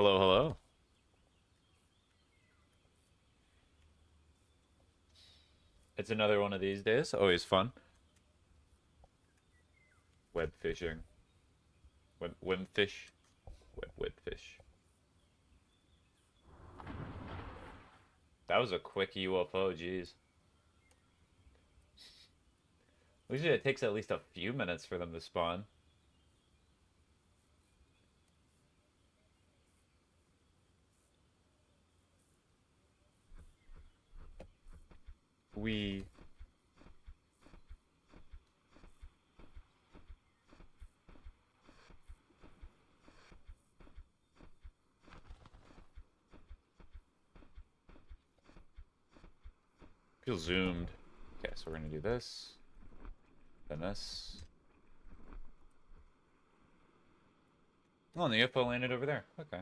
Hello, hello. It's another one of these days. Always fun. Web fishing. Webfish. Webfish. That was a quick UFO, jeez. Usually it takes at least a few minutes for them to spawn. We. Feel zoomed. Okay, so we're gonna do this. Then this. Oh, and the UFO landed over there. Okay.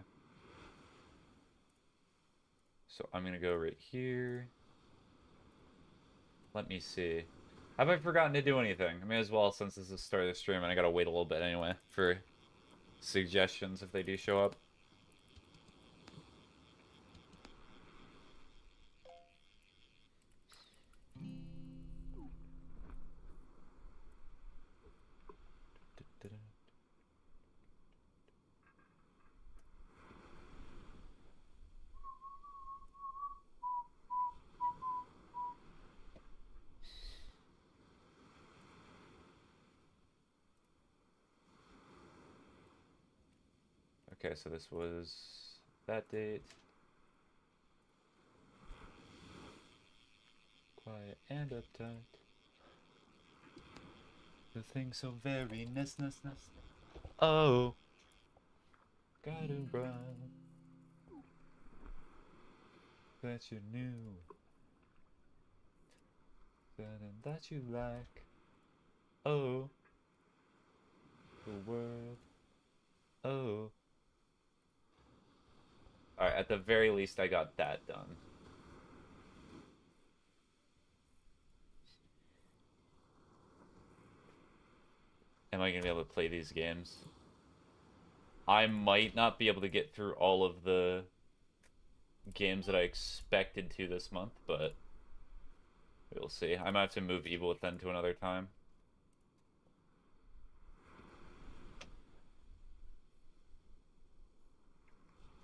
So I'm gonna go right here. Let me see. Have I forgotten to do anything? I may as well, since this is the start of the stream, and I gotta wait a little bit anyway for suggestions if they do show up. Okay, so this was that date. Quiet and uptight. The thing so very ness. Oh, gotta run. That you knew. That you like. Oh, the world. Oh. Alright, at the very least, I got that done. Am I gonna be able to play these games? I might not be able to get through all of the games that I expected to this month, but we'll see. I might have to move Evil Within to another time.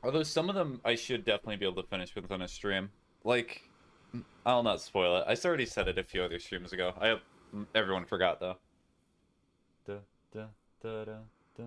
Although some of them I should definitely be able to finish within a stream. Like, I'll not spoil it. I already said it a few other streams ago. I hope everyone forgot though. Da, da, da, da, da.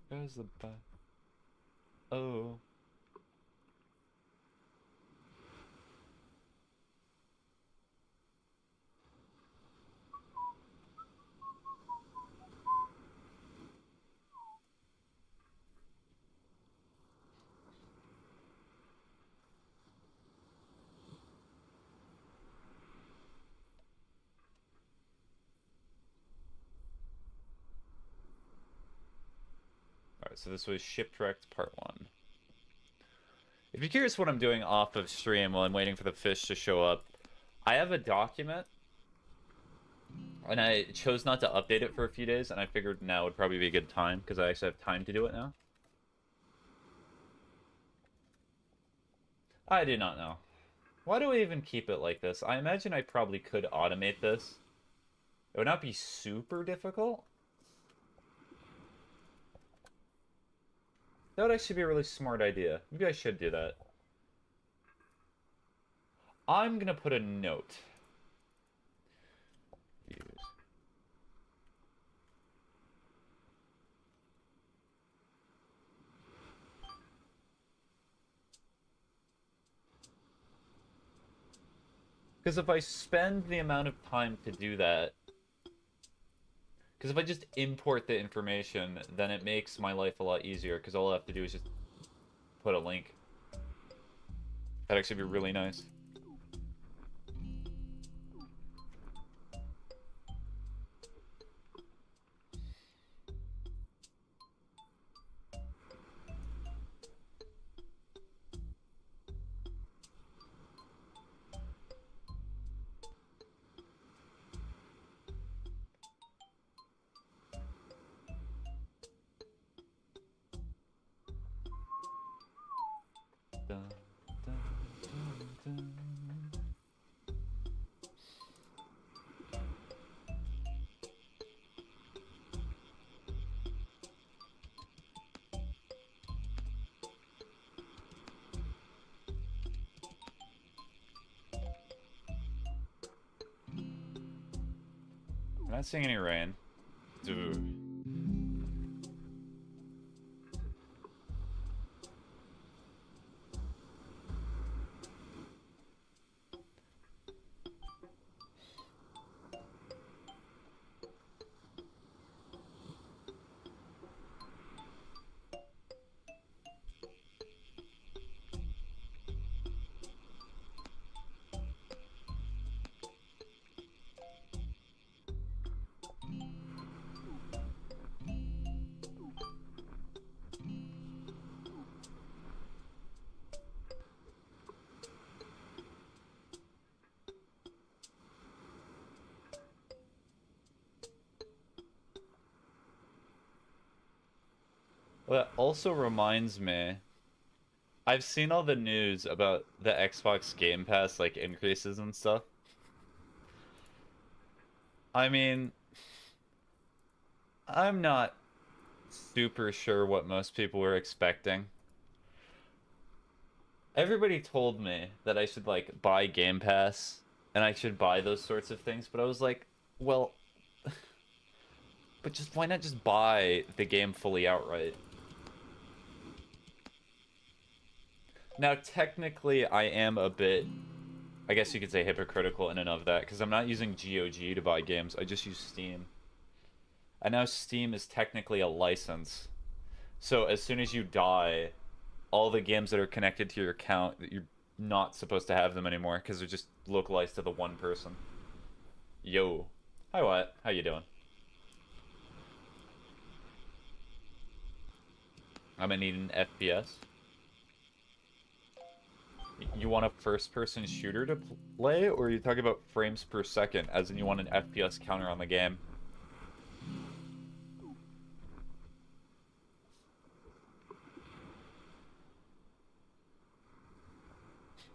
There's the back. Oh. Alright, so this was Shipwrecked Part 1. If you're curious what I'm doing off of stream while I'm waiting for the fish to show up, I have a document, and I chose not to update it for a few days, and I figured now would probably be a good time, because I actually have time to do it now. I do not know. Why do I even keep it like this? I imagine I probably could automate this. It would not be super difficult. That would actually be a really smart idea. Maybe I should do that. I'm gonna put a note. Because if I spend the amount of time to do that, because if I just import the information, then it makes my life a lot easier, because all I have to do is just put a link. That'd actually be really nice. not seeing any rain. Dude. Well, that also reminds me, I've seen all the news about the Xbox Game Pass, like, increases and stuff. I mean, I'm not super sure what most people were expecting. Everybody told me that I should, like, buy Game Pass, and I should buy those sorts of things, but I was like, well, but just why not just buy the game fully outright? Now, technically, I am a bit, I guess you could say, hypocritical in and of that, because I'm not using GOG to buy games, I just use Steam. And now Steam is technically a license. So as soon as you die, all the games that are connected to your account, you're not supposed to have them anymore, because they're just localized to the one person. Yo. Hi, Wyatt. How you doing? I'm gonna need an FPS. You want a first-person shooter to play, or are you talking about frames per second, as in you want an FPS counter on the game?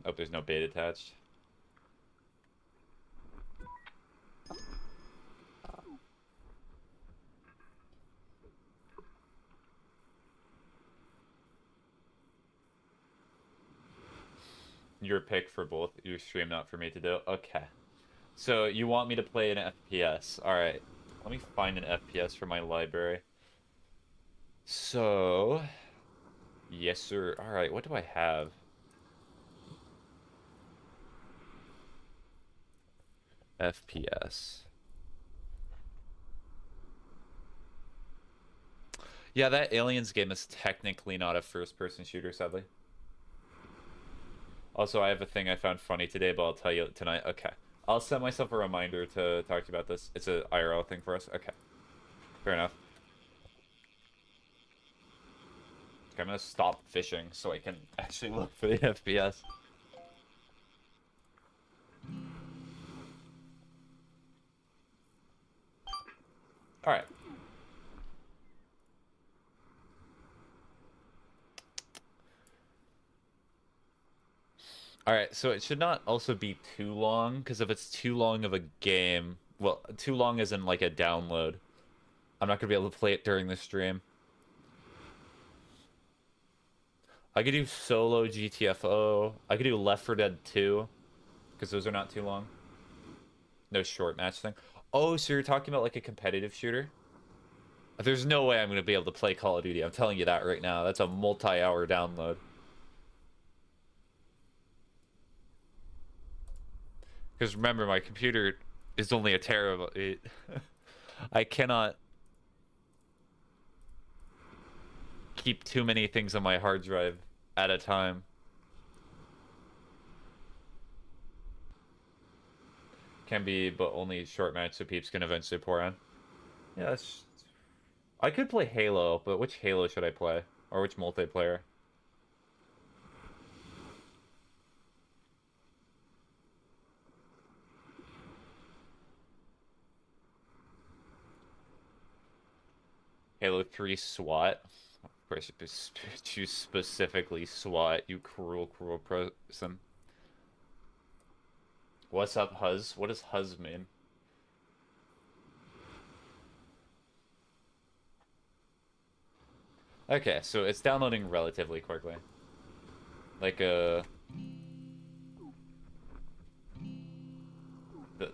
Oh, there's no bait attached. Your pick for both your stream, not for me to do. Okay. So you want me to play an FPS. Alright. Let me find an FPS for my library. So... Yes, sir. Alright, what do I have? FPS. Yeah, that Aliens game is technically not a first-person shooter, sadly. Also, I have a thing I found funny today, but I'll tell you tonight. Okay. I'll set myself a reminder to talk to you about this. It's a IRL thing for us. Okay. Fair enough. Okay, I'm gonna stop fishing so I can actually look for the FPS. Alright. Alright, so it should not also be too long, because if it's too long of a game, well, too long as in like a download, I'm not gonna be able to play it during the stream. I could do solo GTFO. I could do Left 4 Dead 2, because those are not too long. No short match thing. Oh, so you're talking about like a competitive shooter? There's no way I'm gonna be able to play Call of Duty. I'm telling you that right now. That's a multi-hour download. Because remember, my computer is only a terabyte. I cannot keep too many things on my hard drive at a time. Can be, but only short match so peeps can eventually pour on. Yeah, that's... I could play Halo, but which Halo should I play? Or which multiplayer? Halo 3 SWAT. Of course, you choose specifically SWAT, you cruel, cruel person. What's up, Huz? What does Huz mean? Okay, so it's downloading relatively quickly. Like, the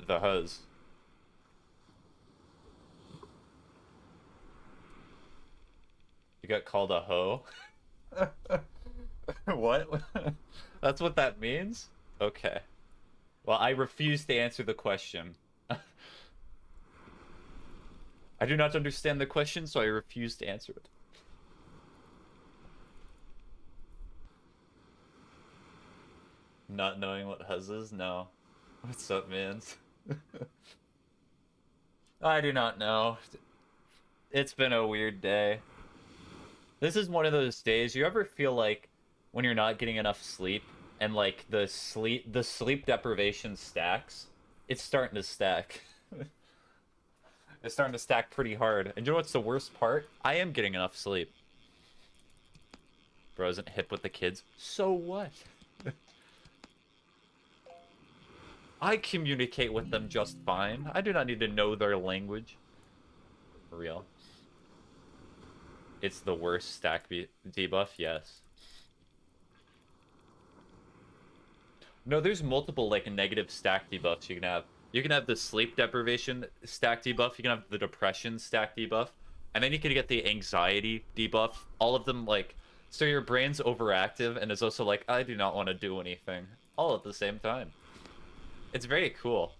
Huz. You got called a hoe? What? That's what that means? Okay. Well, I refuse to answer the question. I do not understand the question, so I refuse to answer it. Not knowing what huzz is? No. What's up, mans? I do not know. It's been a weird day. This is one of those days you ever feel like when you're not getting enough sleep and like the sleep deprivation stacks. It's starting to stack. It's starting to stack pretty hard. And you know what's the worst part? I am getting enough sleep. Bro isn't hip with the kids. So what? I communicate with them just fine. I do not need to know their language. For real. It's the worst stack debuff, yes. No, there's multiple like negative stack debuffs you can have. You can have the sleep deprivation stack debuff, you can have the depression stack debuff, and then you can get the anxiety debuff. All of them like, so your brain's overactive and is also like, I do not want to do anything. All at the same time. It's very cool.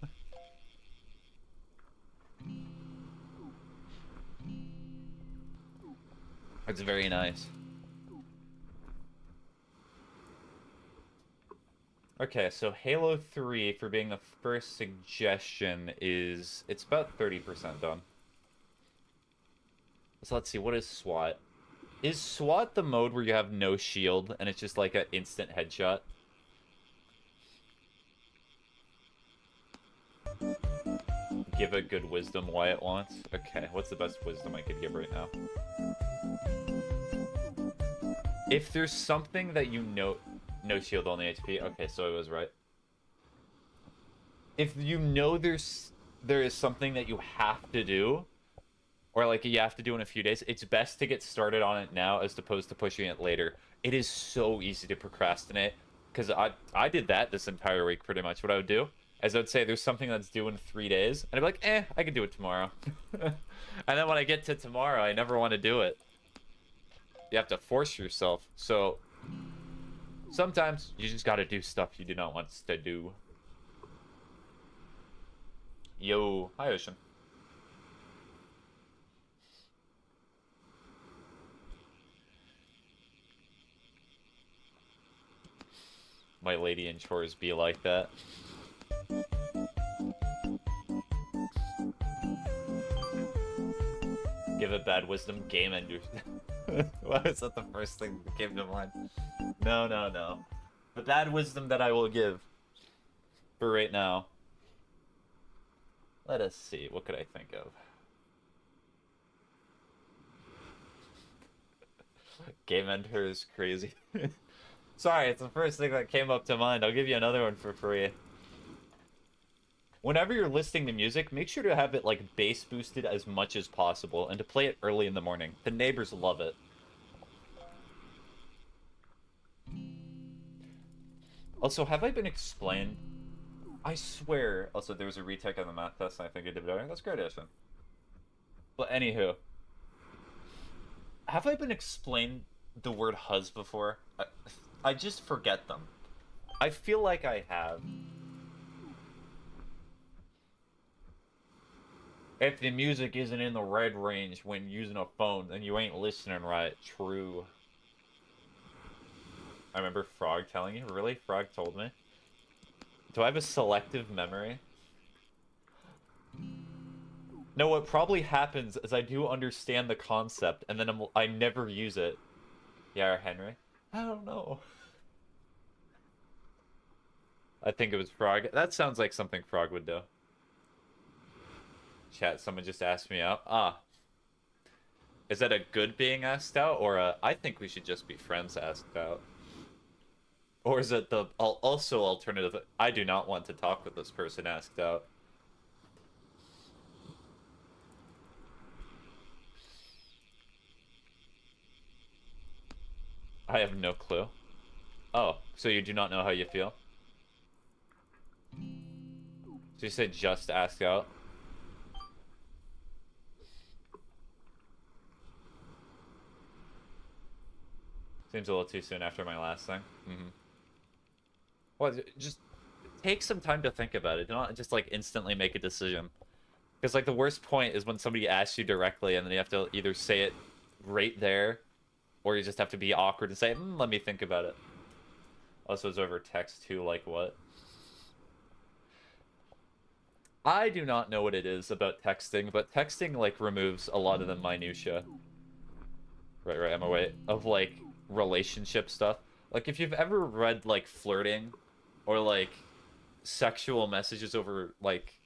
It's very nice. Okay, so Halo 3, for being the first suggestion, it's about 30% done. So let's see, what is SWAT? Is SWAT the mode where you have no shield and it's just like an instant headshot? Give a good wisdom why it wants. Okay, what's the best wisdom I could give right now? If there's something that you know... No shield, only HP. Okay, so I was right. If you know there is something that you have to do, or like you have to do in a few days, it's best to get started on it now as opposed to pushing it later. It is so easy to procrastinate, because I did that this entire week pretty much. What I would do is I would say there's something that's due in 3 days, and I'd be like, I can do it tomorrow. And then when I get to tomorrow, I never want to do it. You have to force yourself. So sometimes you just gotta do stuff you do not want to do. Yo, hi Ocean. My lady in chores be like that. Give it bad wisdom, game ender. Why is that the first thing that came to mind? No, no, no. The bad wisdom that I will give for right now. Let us see. What could I think of? Game ender is crazy. Sorry, it's the first thing that came up to mind. I'll give you another one for free. Whenever you're listening to music, make sure to have it like bass boosted as much as possible and to play it early in the morning. The neighbors love it. Also, have I been explained? I swear. Also, there was a retake on the math test, and I think I did better. That's great, Ashton. But anywho, have I been explained the word "huzz" before? I just forget them. I feel like I have. If the music isn't in the red range when using a phone, then you ain't listening right. True. I remember Frog telling you. Really? Frog told me? Do I have a selective memory? No, what probably happens is I do understand the concept, and then I never use it. Yeah, Henry? I don't know. I think it was Frog. That sounds like something Frog would do. Chat, someone just asked me out. Ah. Is that a good being asked out, or a I think we should just be friends asked out? Or is it the also alternative, I do not want to talk with this person asked out? I have no clue. Oh, so you do not know how you feel? So you said just asked out? Seems a little too soon after my last thing. Well, just take some time to think about it. Do not just like instantly make a decision. Because like the worst point is when somebody asks you directly and then you have to either say it right there, or you just have to be awkward and say, let me think about it. Also, it's over text too, like what? I do not know what it is about texting, but texting like removes a lot of the minutia. Right, I'm away. Of like relationship stuff. Like if you've ever read like flirting or like sexual messages over like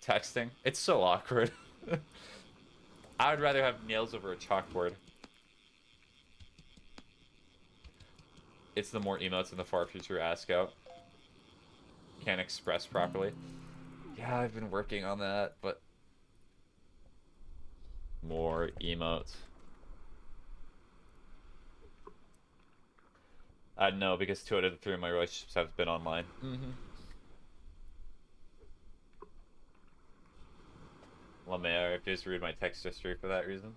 texting, it's so awkward. I would rather have nails over a chalkboard. It's the more emotes in the far future ask out. Can't express properly. Yeah, I've been working on that, but more emotes. No, because 2 out of the 3 of my relationships have been online. LeMaire, I refuse to read my text history for that reason.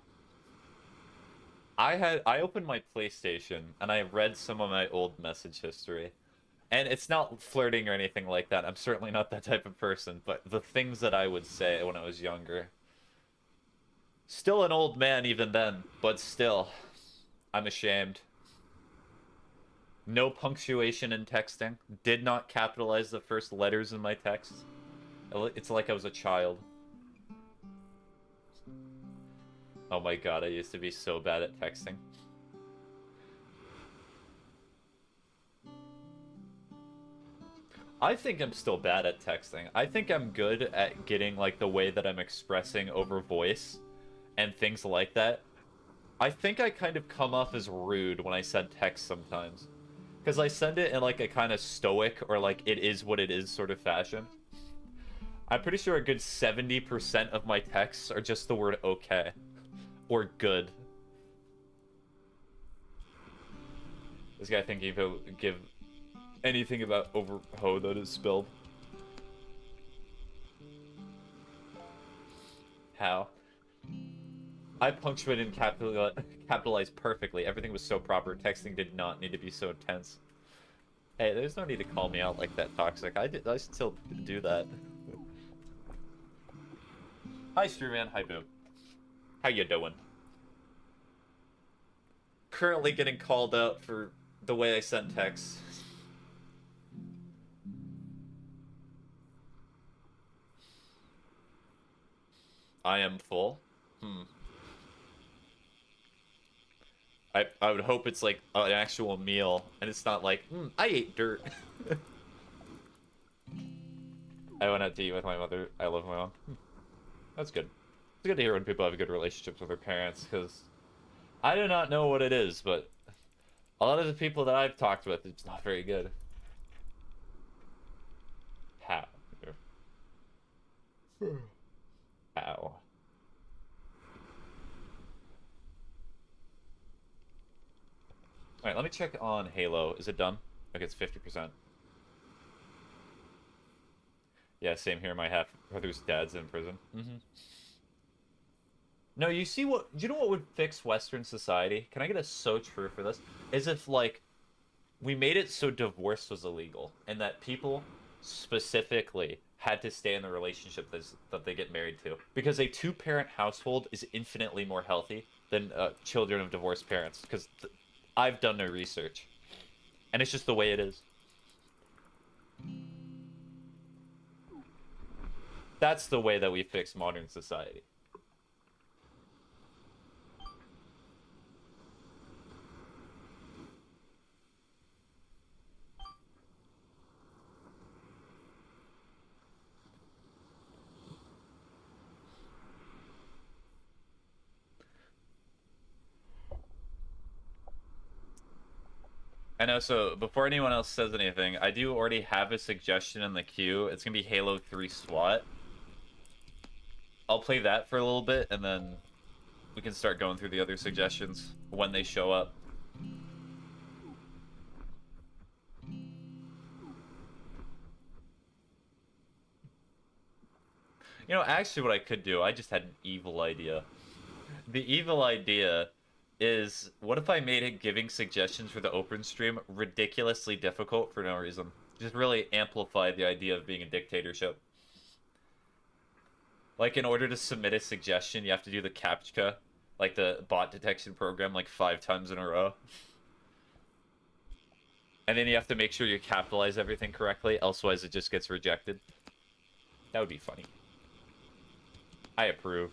I opened my PlayStation and I read some of my old message history. And it's not flirting or anything like that. I'm certainly not that type of person, but the things that I would say when I was younger. Still an old man even then, but still, I'm ashamed. No punctuation in texting. Did not capitalize the first letters in my text. It's like I was a child. Oh my god, I used to be so bad at texting. I think I'm still bad at texting. I think I'm good at getting like the way that I'm expressing over voice and things like that. I think I kind of come off as rude when I send text sometimes. Because I send it in like a kind of stoic or like it is what it is sort of fashion. I'm pretty sure a good 70% of my texts are just the word okay. Or good. This guy thinking if he'll give anything about overho that is spelled. How? I punctuated and capitalized perfectly. Everything was so proper. Texting did not need to be so intense. Hey, there's no need to call me out like that, Toxic. I still do that. Hi, Strewman. Hi, Boo. How you doing? Currently getting called out for the way I send texts. I am full. I would hope it's like an actual meal, and it's not like, I ate dirt. I went out to eat with my mother. I love my mom. That's good. It's good to hear when people have good relationships with their parents, because I do not know what it is, but a lot of the people that I've talked with, it's not very good. How? How? Alright, let me check on Halo. Is it done? Okay, it's 50%. Yeah, same here. My half-brother's dad's in prison. No, you see what... Do you know what would fix Western society? Can I get a so true for this? Is if, like, we made it so divorce was illegal, and that people specifically had to stay in the relationship that they get married to. Because a two-parent household is infinitely more healthy than children of divorced parents. Because I've done no research. And it's just the way it is. That's the way that we fix modern society. And also, before anyone else says anything, I do already have a suggestion in the queue. It's gonna be Halo 3 SWAT. I'll play that for a little bit, and then we can start going through the other suggestions when they show up. You know, actually what I could do, I just had an evil idea. The evil idea is what if I made it giving suggestions for the open stream ridiculously difficult for no reason? Just really amplify the idea of being a dictatorship. Like, in order to submit a suggestion, you have to do the CAPTCHA, like the bot detection program, like 5 times in a row. And then you have to make sure you capitalize everything correctly, elsewise it just gets rejected. That would be funny. I approve.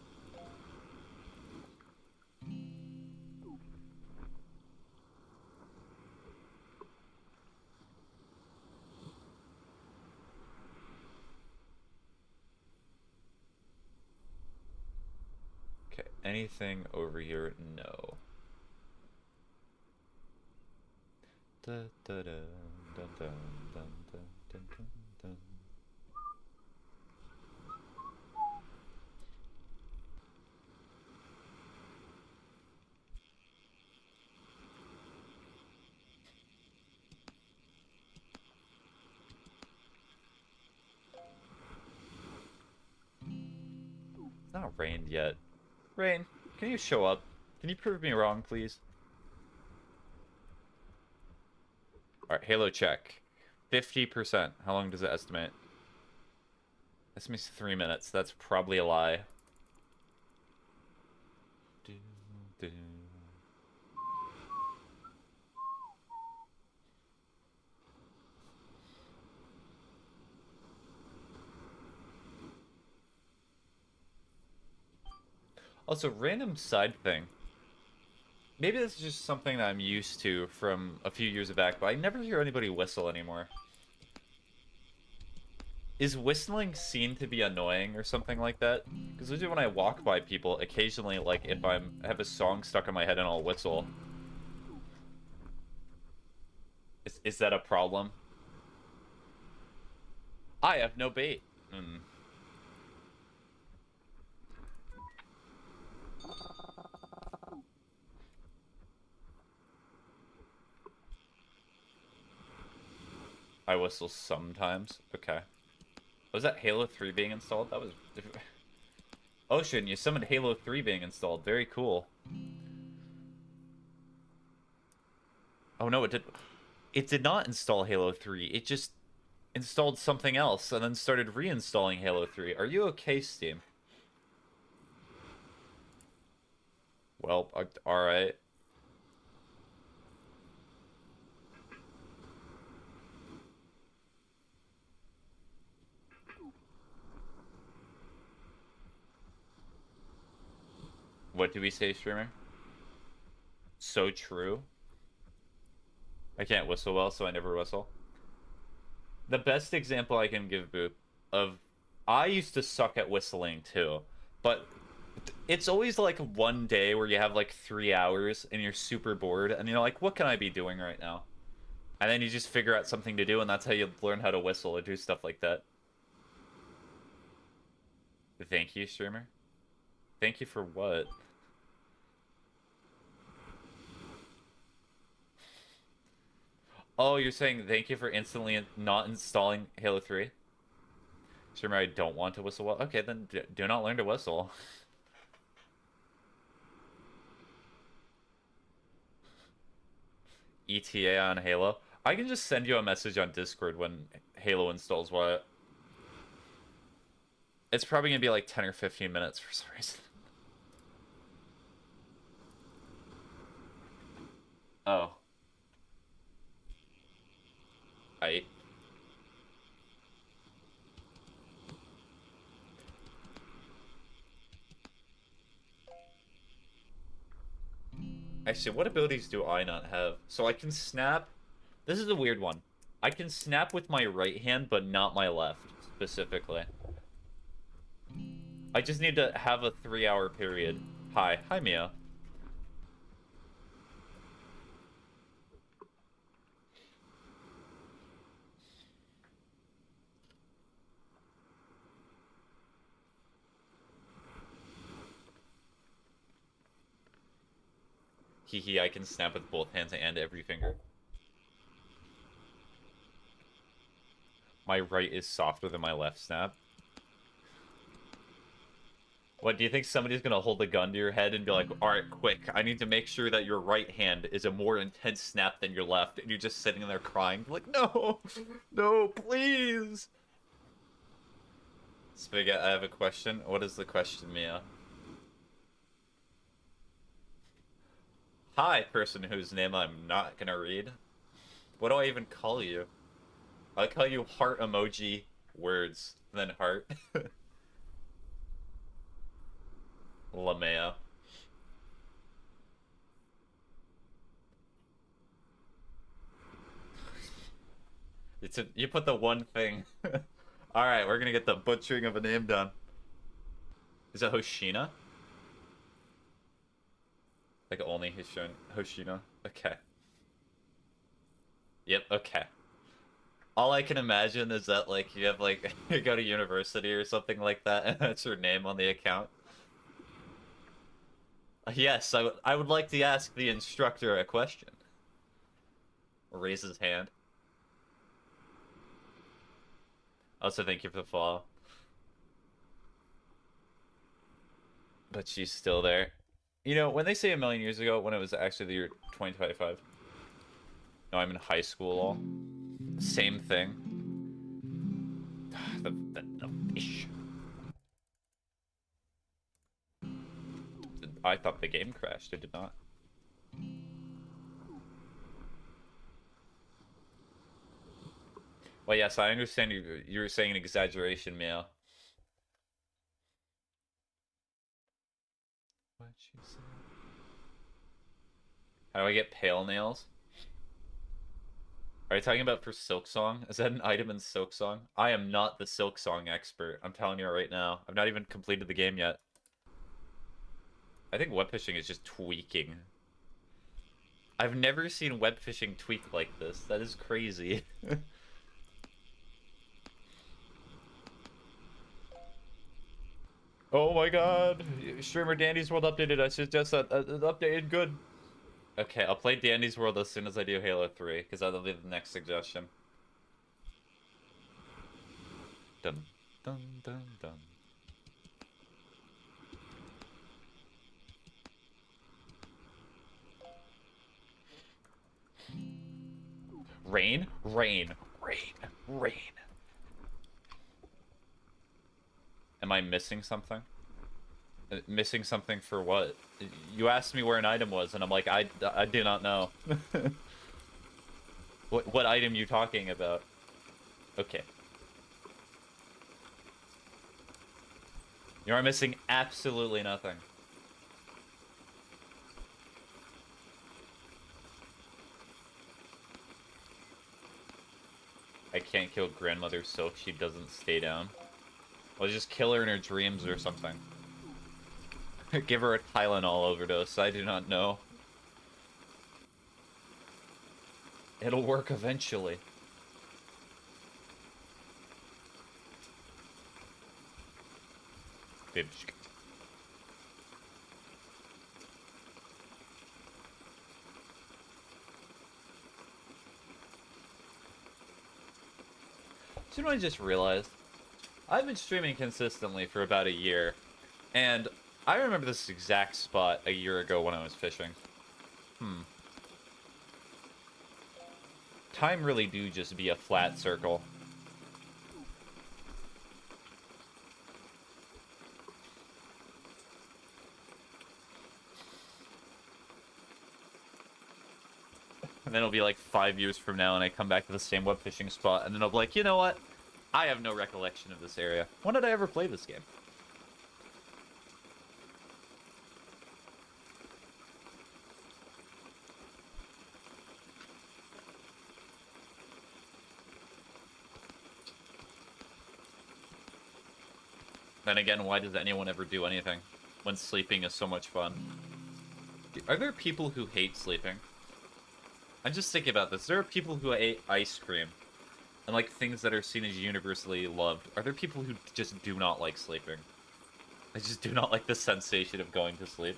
Okay, anything over here? No. Da, da, da, da, da, da, da, da, da. It's not rained yet. Rain, can you show up? Can you prove me wrong, please? Alright, Halo check. 50%. How long does it estimate? Estimates 3 minutes. That's probably a lie. Do, do. Also, random side thing. Maybe this is just something that I'm used to from a few years back, but I never hear anybody whistle anymore. Is whistling seen to be annoying or something like that? Because usually when I walk by people, occasionally, like, if I have a song stuck in my head and I'll whistle. Is that a problem? I have no bait. I whistle sometimes. Okay. Was that Halo 3 being installed? That was... Ocean, you summoned Halo 3 being installed. Very cool. Oh no, it did not install Halo 3. It just installed something else and then started reinstalling Halo 3. Are you okay, Steam? Well, alright. What do we say, streamer? So true. I can't whistle well, so I never whistle. The best example I can give, Boop, of... I used to suck at whistling, too. But it's always, like, one day where you have, like, 3 hours and you're super bored. And you're like, what can I be doing right now? And then you just figure out something to do, and that's how you learn how to whistle or do stuff like that. Thank you, streamer. Thank you for what? Oh, you're saying thank you for instantly not installing Halo 3? Streamer, I don't want to whistle well. Okay, then do not learn to whistle. ETA on Halo. I can just send you a message on Discord when Halo installs what. It's probably gonna be like 10 or 15 minutes for some reason. Oh. Actually, what abilities do I not have? So I can snap. This is a weird one. I can snap with my right hand, but not my left, specifically. I just need to have a 3-hour period. Hi. Hi, Mia. Hehe, I can snap with both hands and every finger. My right is softer than my left snap. What, do you think somebody's gonna hold a gun to your head and be like, alright, quick, I need to make sure that your right hand is a more intense snap than your left, and you're just sitting there crying, like, no! No, please! Spaghetti, I have a question. What is the question, Mia? Hi, person whose name I'm not gonna read. What do I even call you? I call you heart emoji words, then heart. Lamea. You put the one thing. Alright, we're gonna get the butchering of a name done. Is it Hoshina? Like only Hoshina? Okay. Yep, okay. All I can imagine is that, like, you have, like, you go to university or something like that, and that's your name on the account. Yes, I would like to ask the instructor a question. Raise his hand. Also, thank you for the follow. But she's still there. You know, when they say a million years ago, when it was actually the year 2025. No, I'm in high school all. Same thing. The fish. I thought the game crashed. It did not. Well, yes, I understand you were saying an exaggeration, Mia. What'd she say? How do I get pale nails? Are you talking about for Silk Song? Is that an item in Silk Song? I am not the Silk Song expert. I'm telling you right now. I've not even completed the game yet. I think Webfishing is just tweaking. I've never seen Webfishing tweak like this. That is crazy. Oh my god. Streamer Dandy's World updated. I suggest that updated good. Okay, I'll play Dandy's World as soon as I do Halo 3, because that'll be the next suggestion. Dun, dun, dun, dun. Rain, rain, rain, rain. Am I missing something? Missing something for what? You asked me where an item was, and I'm like, I do not know. What item you talking about? Okay. You are missing absolutely nothing. I can't kill Grandmother Silk, she doesn't stay down. I'll just kill her in her dreams or something. Give her a Tylenol overdose, I do not know. It'll work eventually. Bibshk. So you know what I just realized? I've been streaming consistently for about a year, and I remember this exact spot a year ago when I was fishing. Time really do just be a flat circle. And then it'll be like 5 years from now and I come back to the same web fishing spot, and then I'll be like, you know what? I have no recollection of this area. When did I ever play this game? Then again, why does anyone ever do anything when sleeping is so much fun? Are there people who hate sleeping? I'm just thinking about this. There are people who ate ice cream and like things that are seen as universally loved. Are there people who just do not like sleeping? They just do not like the sensation of going to sleep.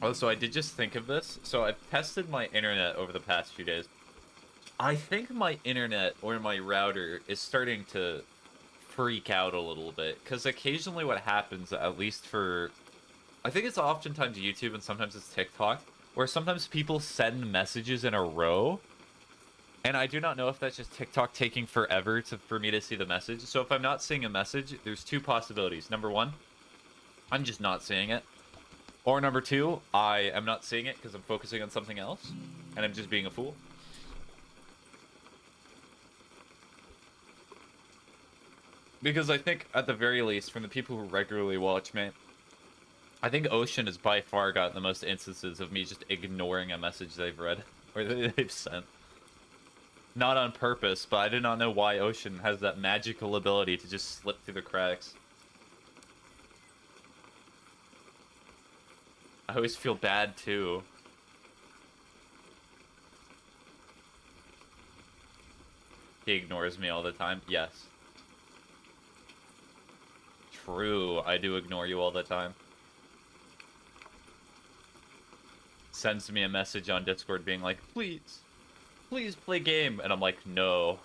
Oh, so I did just think of this. So I've tested my internet over the past few days. I think my internet or my router is starting to freak out a little bit. Because occasionally what happens, at least for... I think it's oftentimes YouTube and sometimes it's TikTok, where sometimes people send messages in a row. And I do not know if that's just TikTok taking forever for me to see the message. So if I'm not seeing a message, there's two possibilities. Number one, I'm just not seeing it. Or number two, I am not seeing it because I'm focusing on something else. And I'm just being a fool. Because I think, at the very least, from the people who regularly watch me, I think Ocean has by far got the most instances of me just ignoring a message they've read. Or they've sent. Not on purpose, but I did not know why Ocean has that magical ability to just slip through the cracks. I always feel bad, too. He ignores me all the time. Yes. True, I do ignore you all the time. Sends me a message on Discord being like, please play game. And I'm like, no.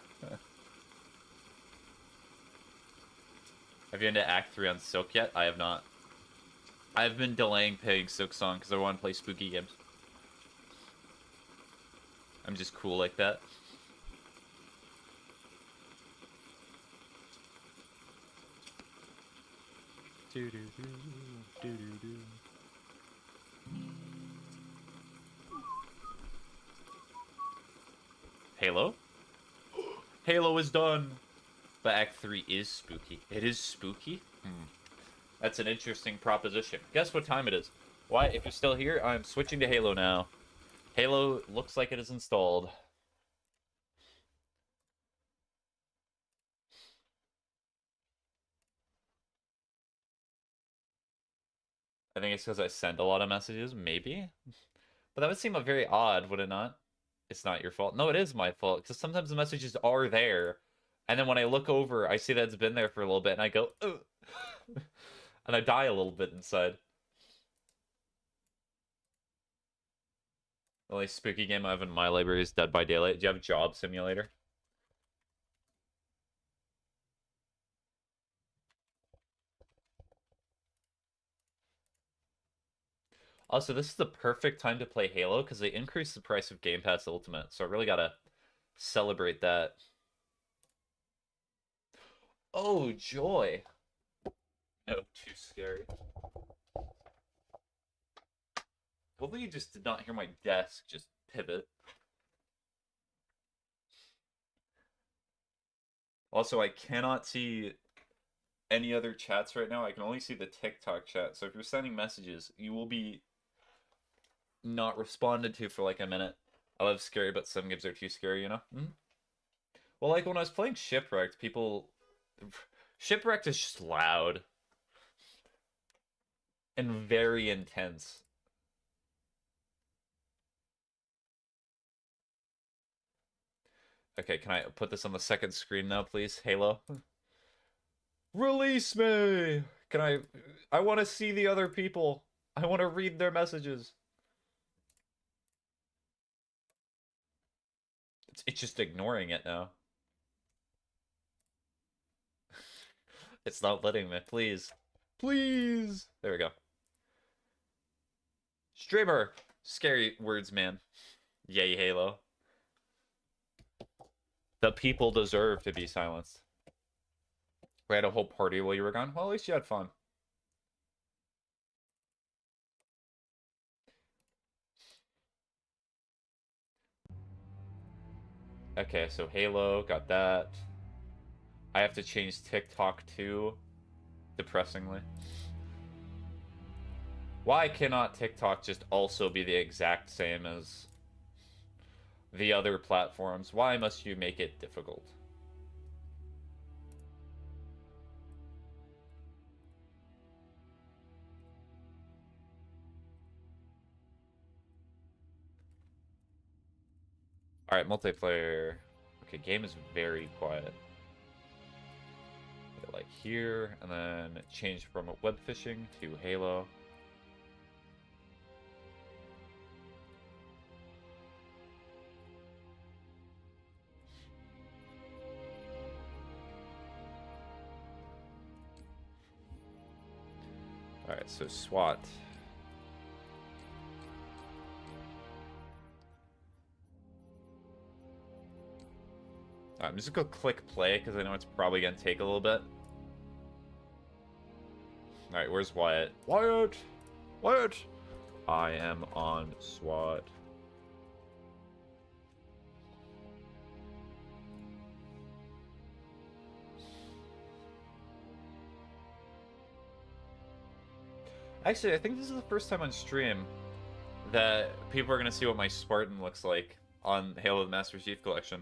Have you into Act 3 on Silk yet? I have not. I've been delaying playing Silk Song because I want to play spooky games. I'm just cool like that. Halo? Halo is done! But Act 3 is spooky. It is spooky? That's an interesting proposition. Guess what time it is? Why, if you're still here, I'm switching to Halo now. Halo looks like it is installed. I think it's because I send a lot of messages, maybe? But that would seem very odd, would it not? It's not your fault. No, it is my fault, because sometimes the messages are there, and then when I look over, I see that it's been there for a little bit, and I go, ugh. And I die a little bit inside. The only spooky game I have in my library is Dead by Daylight. Do you have Job Simulator? Also, this is the perfect time to play Halo, because they increased the price of Game Pass Ultimate, so I really gotta celebrate that. Oh, joy! No, too scary. Hopefully you just did not hear my desk just pivot. Also, I cannot see any other chats right now. I can only see the TikTok chat. So if you're sending messages, you will be not responded to for like a minute. I love scary, but some games are too scary, you know? Well, like when I was playing Shipwrecked, people... Shipwrecked is just loud. And very intense. Okay, can I put this on the second screen now, please? Halo? Release me! I want to see the other people. I want to read their messages. It's just ignoring it now. It's not letting me. Please. Please! There we go. Streamer! Scary words, man. Yay, Halo. The people deserve to be silenced. We had a whole party while you were gone. Well, at least you had fun. Okay, so Halo, got that. I have to change TikTok too. Depressingly. Why cannot TikTok just also be the exact same as the other platforms? Why must you make it difficult? Alright, multiplayer. Okay, game is very quiet. Like here, and then change from Webfishing to Halo. Alright, so SWAT. I'm just gonna go click play because I know it's probably gonna take a little bit. Alright, where's Wyatt? Wyatt! Wyatt! I am on SWAT. Actually, I think this is the first time on stream that people are going to see what my Spartan looks like on Halo the Master Chief Collection.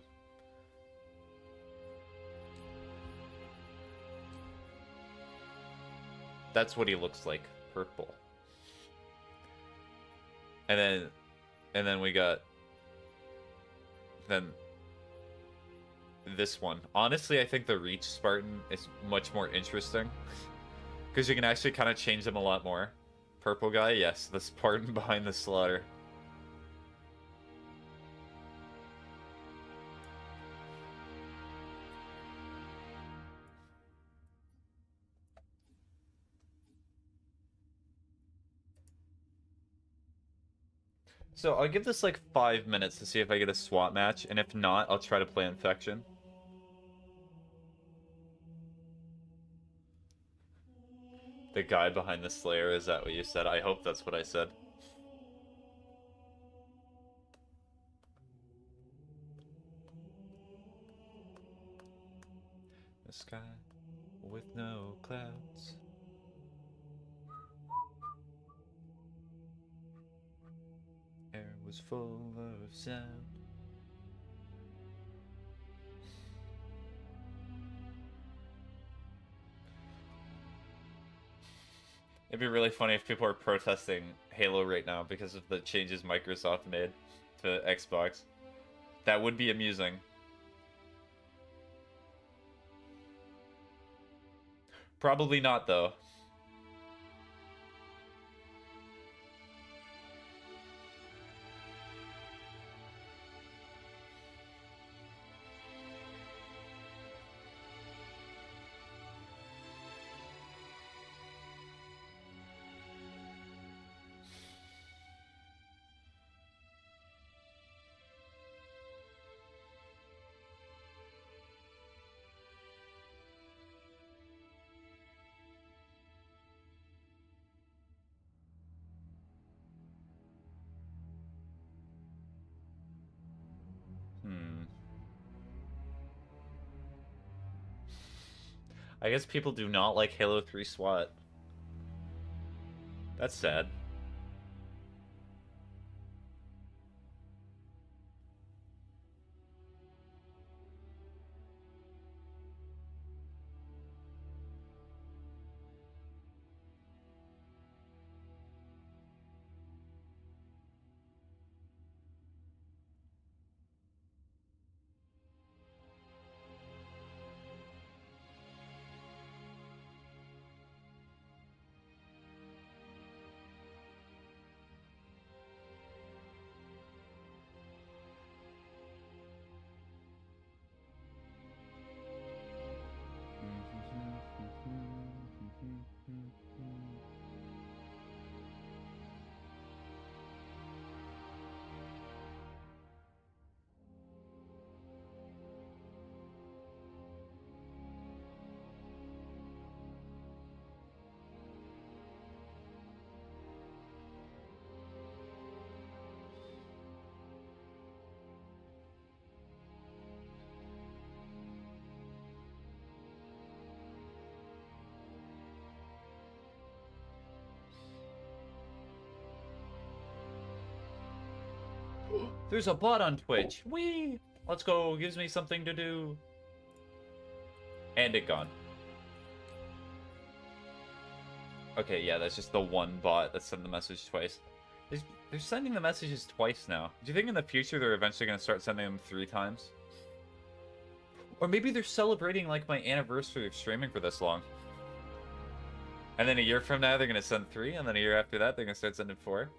That's what he looks like. Purple. And then we got... Then... this one. Honestly, I think the Reach Spartan is much more interesting. Because you can actually kind of change them a lot more. Purple guy, yes. The Spartan behind the slaughter. So I'll give this like 5 minutes to see if I get a SWAT match. And if not, I'll try to play Infection. The guy behind the Slayer, is that what you said? I hope that's what I said. The sky with no clouds. Air was full of sound. It'd be really funny if people are protesting Halo right now because of the changes Microsoft made to Xbox. That would be amusing. Probably not, though. I guess people do not like Halo 3 SWAT. That's sad. There's a bot on Twitch. Whee! Let's go. Gives me something to do. And it gone. Okay, yeah, that's just the one bot that sent the message twice. They're sending the messages twice now. Do you think in the future they're eventually going to start sending them 3 times? Or maybe they're celebrating, like, my anniversary of streaming for this long. And then a year from now, they're going to send 3, and then a year after that, they're going to start sending 4.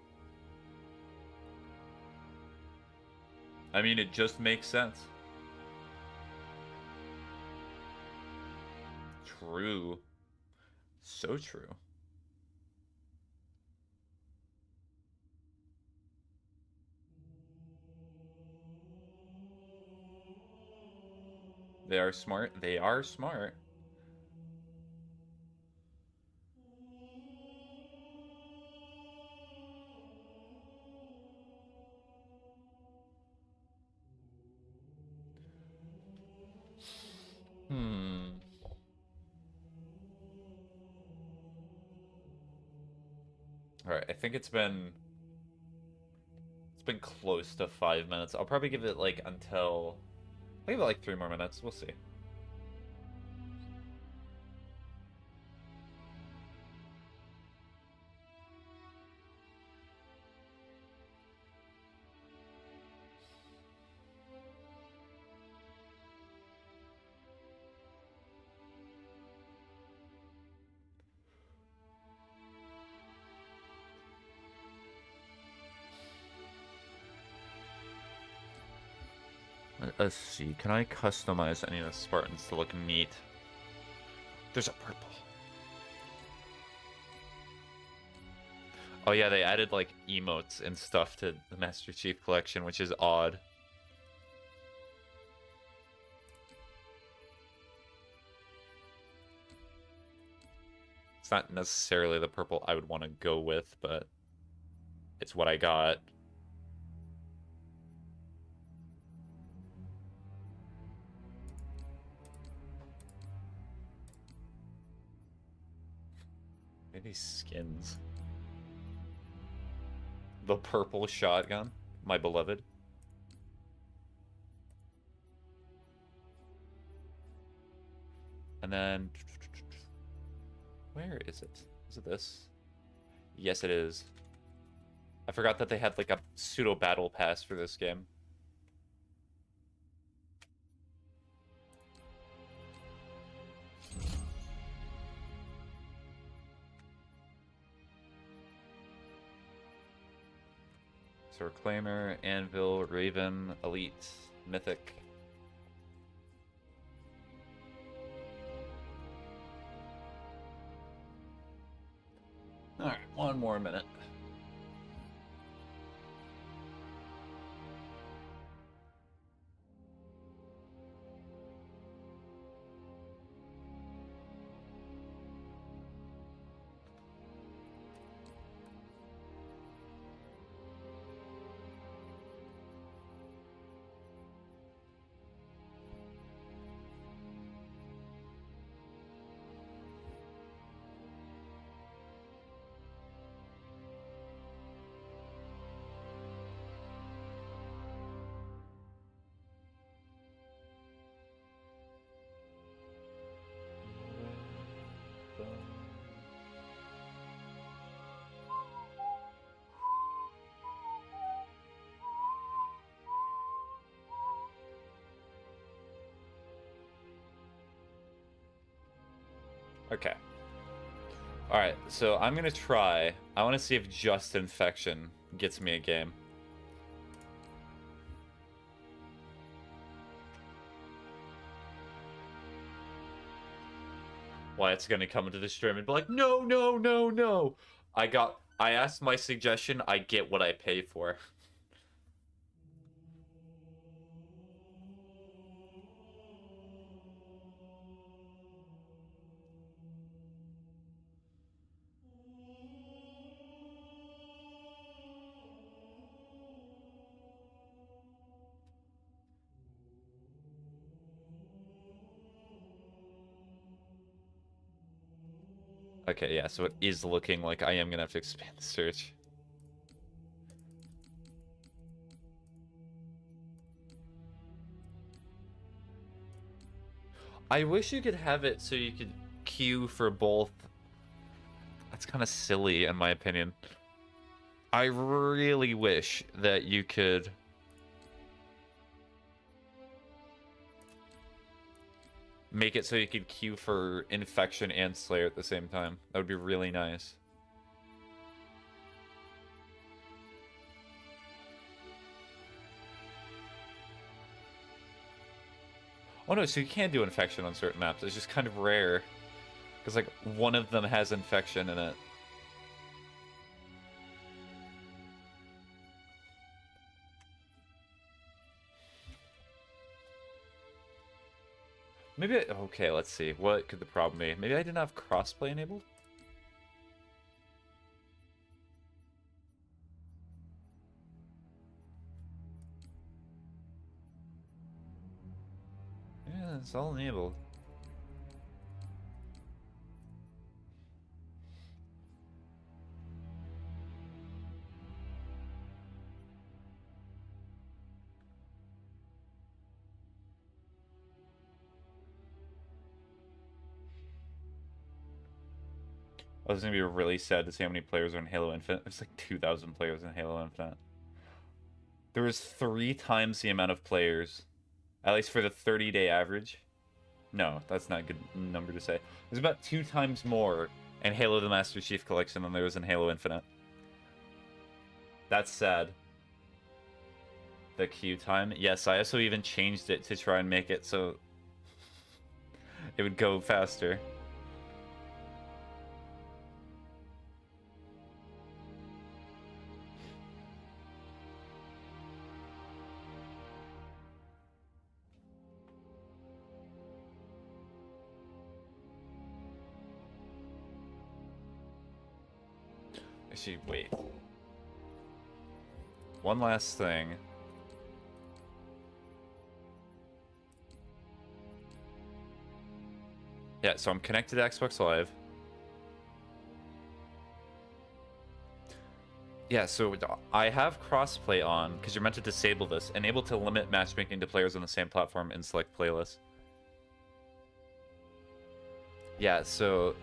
I mean, it just makes sense. True. So true. They are smart. They are smart. Hmm. All right, I think it's been close to 5 minutes. I'll probably give it like until I'll give it like 3 more minutes. We'll see. Let's see. Can I customize any of the Spartans to look neat? There's a purple. Oh yeah, they added like emotes and stuff to the Master Chief Collection, which is odd. It's not necessarily the purple I would want to go with, but it's what I got. Maybe skins. The purple shotgun, my beloved. And then... Where is it? Is it this? Yes, it is. I forgot that they had like a pseudo battle pass for this game. So Reclaimer, Anvil, Raven, Elite, Mythic. Alright, one more minute. Okay. Alright, so I'm gonna try. I want to see if just infection gets me a game. Wyatt's gonna come into the stream and be like, no, no, no, no. I asked my suggestion, I get what I pay for. Okay, yeah, so it is looking like I am gonna have to expand the search. I wish you could have it so you could queue for both. That's kind of silly, in my opinion. I really wish that you could... make it so you could queue for Infection and Slayer at the same time. That would be really nice. Oh no, so you can do Infection on certain maps. It's just kind of rare. Because, like, one of them has Infection in it. Maybe okay, let's see. What could the problem be? Maybe I didn't have crossplay enabled? Yeah, it's all enabled. I was gonna be really sad to see how many players are in Halo Infinite. There's like 2,000 players in Halo Infinite. There was 3 times the amount of players, at least for the 30-day average. No, that's not a good number to say. There's about 2 times more in Halo the Master Chief Collection than there was in Halo Infinite. That's sad. The queue time. Yes, I also even changed it to try and make it so it would go faster. Actually, wait. One last thing. Yeah, so I'm connected to Xbox Live. Yeah, so I have crossplay on, because you're meant to disable this, and able to limit matchmaking to players on the same platform in select playlists. Yeah, so...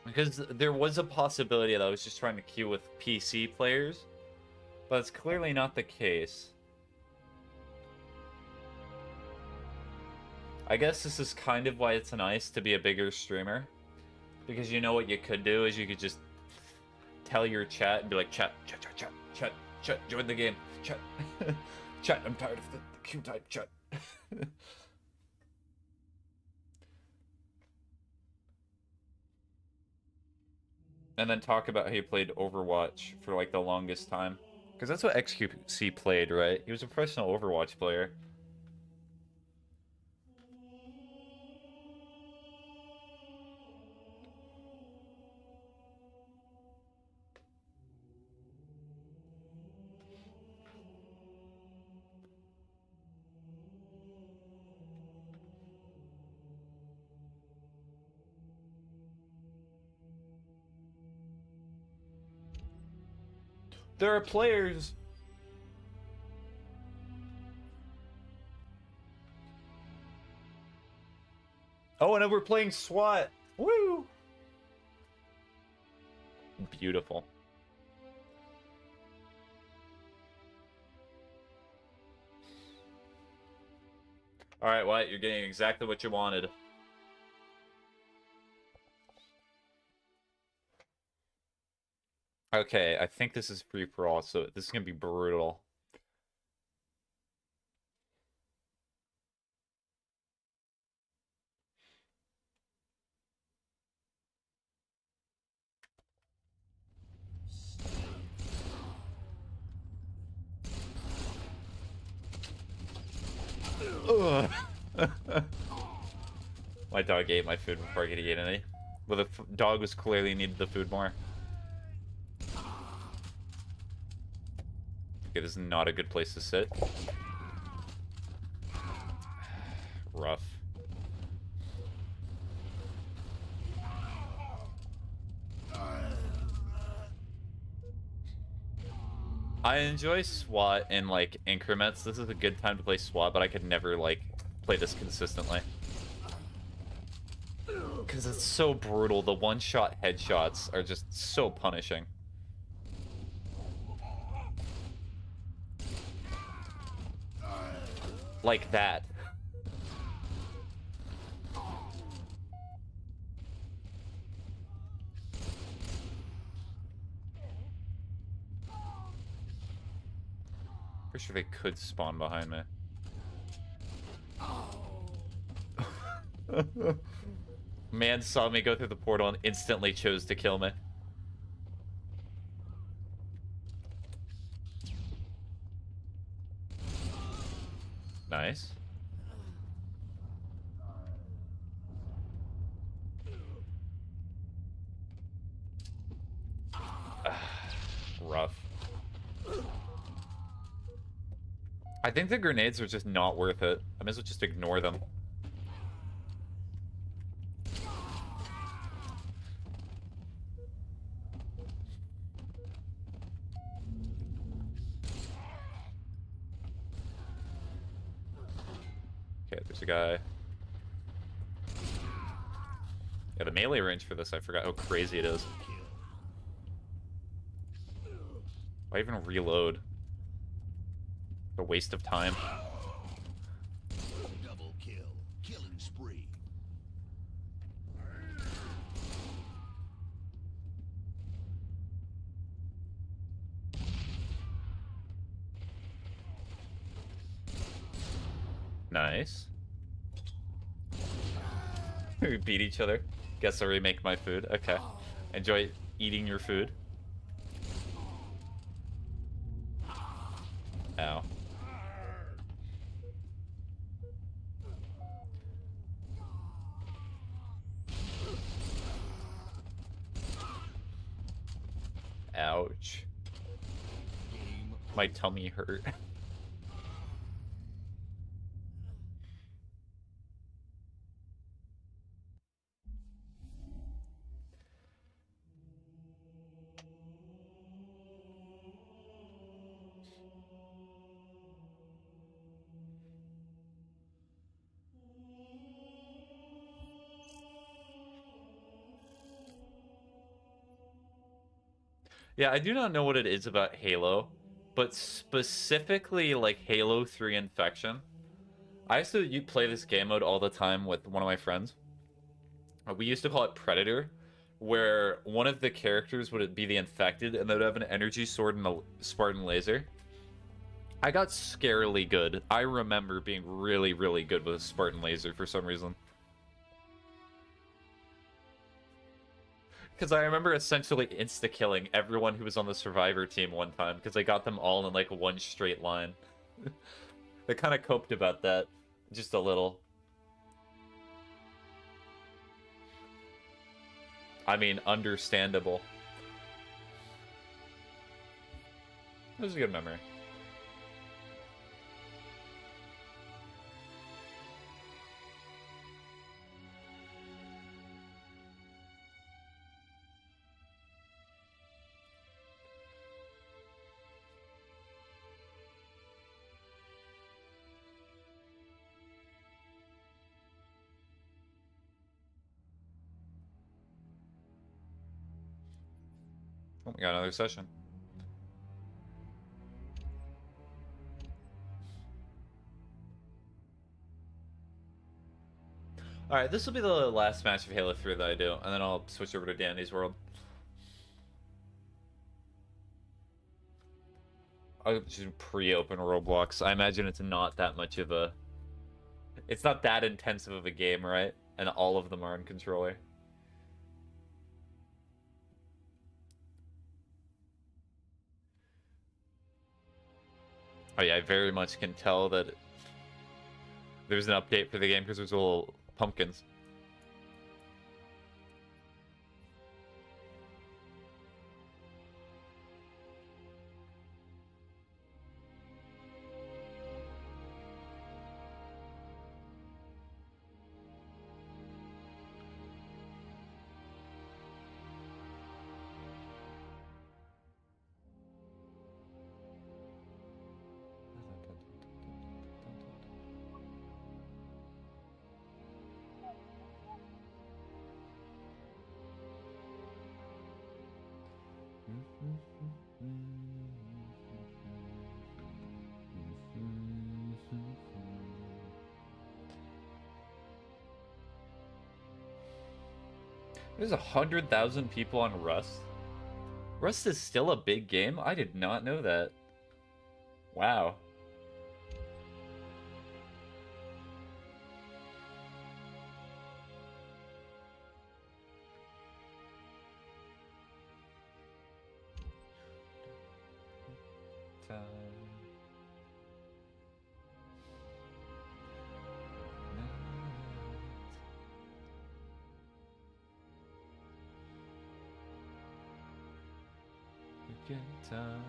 Because there was a possibility that I was just trying to queue with PC players, but it's clearly not the case. I guess this is kind of why it's nice to be a bigger streamer. Because you know what you could do is you could just tell your chat and be like, chat, join the game. Chat, chat, I'm tired of the queue type, chat. And then talk about how you played Overwatch for like the longest time. Because that's what XQC played, right? He was a professional Overwatch player. There are players. Oh, and we're playing SWAT. Woo! Beautiful. Alright, Wyatt, you're getting exactly what you wanted. Okay, I think this is free for all, so this is gonna be brutal. Ugh. My dog ate my food before I could eat any. Well, the dog was clearly needed the food more. Okay, this is not a good place to sit. Rough. I enjoy SWAT in, like, increments. This is a good time to play SWAT, but I could never, like, play this consistently. Because it's so brutal. The one-shot headshots are just so punishing. Like that. Pretty sure they could spawn behind me. Man saw me go through the portal and instantly chose to kill me. Nice. Rough. I think the grenades are just not worth it. I might as well just ignore them. Okay, there's a guy. Yeah, the melee range for this, I forgot how crazy it is. Why even reload? A waste of time. Double kill. Killing spree. Nice. We beat each other. Guess I'll remake my food. Okay. Enjoy eating your food. Ow. Ouch. My tummy hurt. Yeah, I do not know what it is about Halo, but specifically like Halo 3 Infection. I used to play this game mode all the time with one of my friends. We used to call it Predator, where one of the characters would be the infected and they would have an energy sword and a Spartan laser. I got scarily good. I remember being really, really good with a Spartan laser for some reason. Because I remember essentially insta-killing everyone who was on the Survivor team one time, because I got them all in like one straight line. They kind of coped about that, just a little. I mean, understandable. It was a good memory. Oh, we got another session. Alright, this will be the last match of Halo 3 that I do, and then I'll switch over to Dandy's World. I'll just pre-open Roblox. I imagine it's not that much of a... It's not that intensive of a game, right? And all of them are in controller. Oh yeah, I very much can tell that there's an update for the game because there's little pumpkins. There's 100,000 people on Rust. Rust is still a big game? I did not know that. Wow. Good time.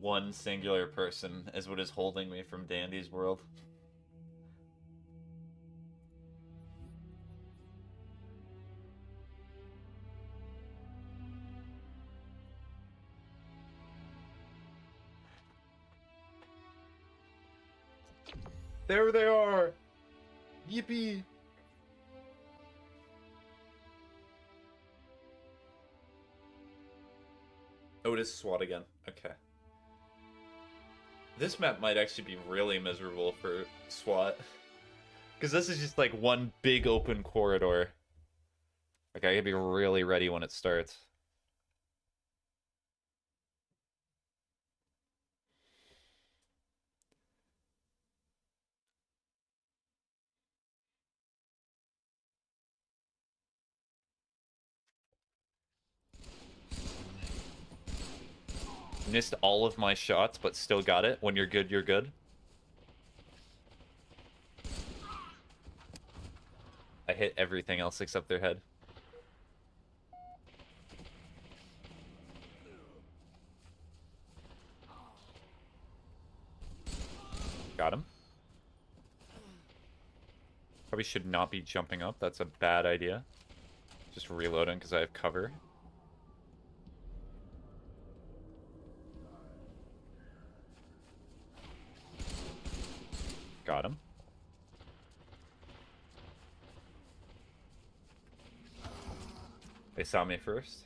One singular person is what is holding me from Dandy's world. There they are! Yippee! Oh, it is SWAT again. Okay. This map might actually be really miserable for SWAT. Because this is just like one big open corridor. Like, I gotta be really ready when it starts. Missed all of my shots, but still got it. When you're good, you're good. I hit everything else except their head. Got him. Probably should not be jumping up. That's a bad idea. Just reloading because I have cover. Got him. They saw me first.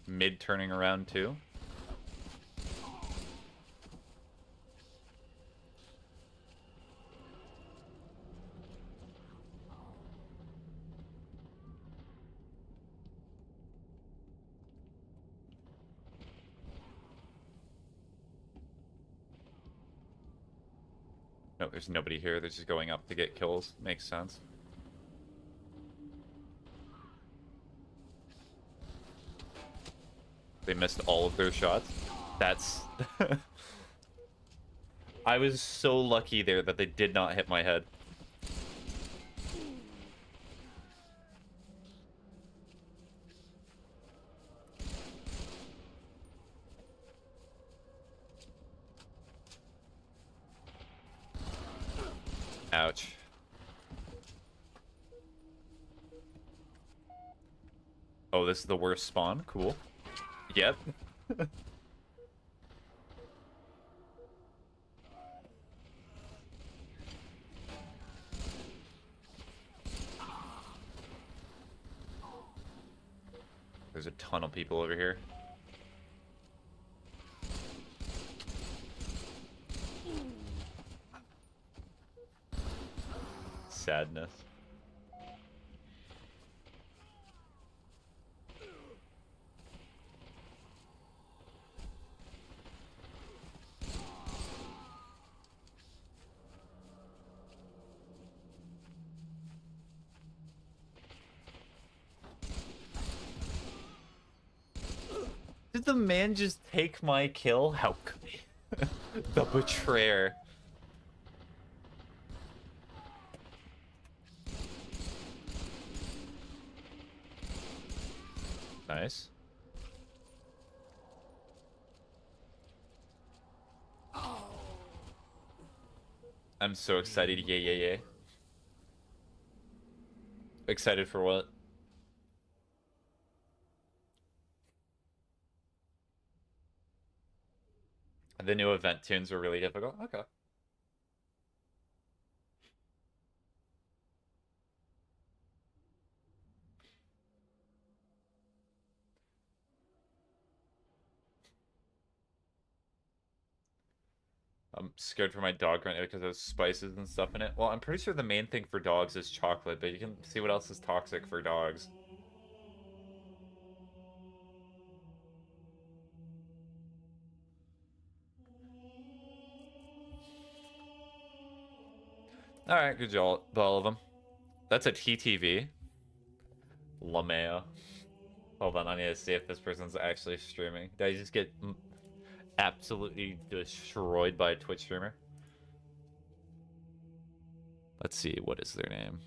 Mid turning around too. No, there's nobody here. They're just going up to get kills. Makes sense. They missed all of their shots. That's... I was so lucky there that they did not hit my head. Ouch. Oh, this is the worst spawn? Cool. Yep. There's a ton of people over here. Sadness. Did the man just take my kill? How could he? The betrayer. Nice. I'm so excited. Yay, yay, yay. Excited for what? The new event tunes were really difficult. Okay. I'm scared for my dog right now because there's spices and stuff in it. Well, I'm pretty sure the main thing for dogs is chocolate, but you can see what else is toxic for dogs. Alright, good job, all of them. That's a TTV. LaMeo. Hold on, I need to see if this person's actually streaming. Did I just get absolutely destroyed by a Twitch streamer? Let's see, what is their name?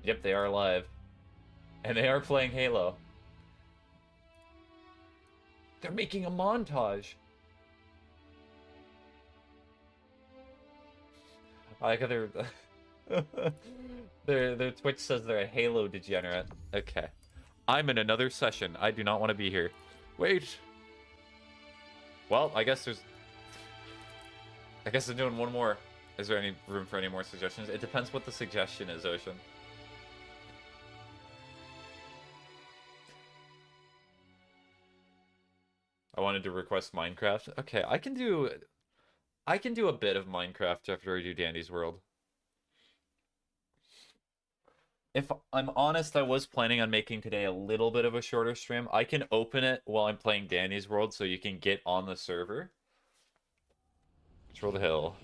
Yep, they are live. And they are playing Halo. They're making a montage. I like how their Twitch says they're a Halo degenerate. Okay. I'm in another session. I do not want to be here. Wait. Well, I guess I'm doing one more. Is there any room for any more suggestions? It depends what the suggestion is, Ocean. I wanted to request Minecraft. Okay, I can do a bit of Minecraft after I do Dandy's World. If I'm honest, I was planning on making today a little bit of a shorter stream. I can open it while I'm playing Danny's World so you can get on the server. Control the hill.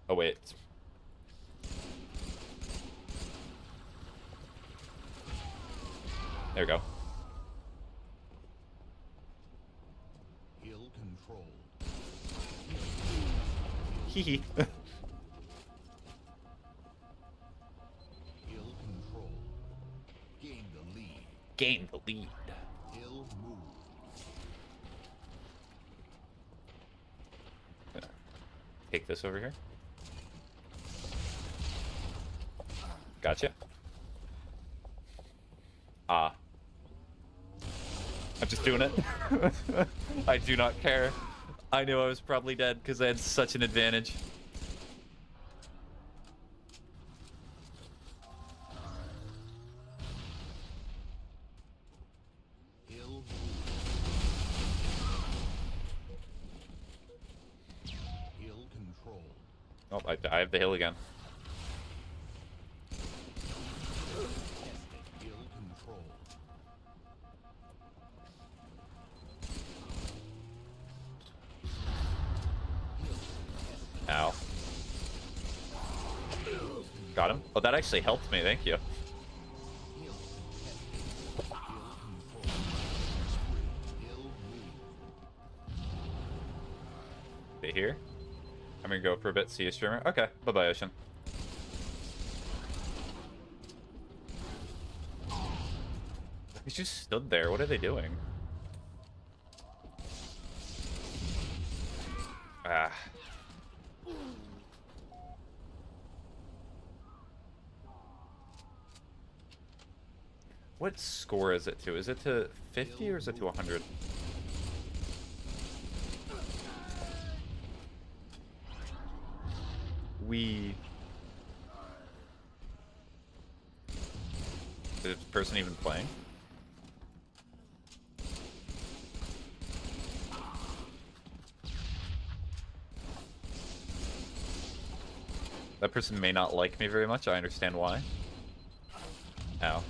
Oh, wait. There we go. Hill control. Hee Hill control. Gain the lead. Gain the lead. Hill move. Take this over here. Gotcha. Ah. I'm just doing it. I do not care. I knew I was probably dead because I had such an advantage. Hill move. Hill control. Oh, I have the hill again. Hill control. Ow. Got him. Oh, that actually helped me. Thank you. Hill. Hill control. Hill move. Stay here. I'm gonna go for a bit. See you, streamer. Okay. Bye-bye, Ocean. He's just stood there. What are they doing? Ah. What score is it to? Is it to 50 or is it to 100? Is this person even playing? That person may not like me very much. I understand why. Ow.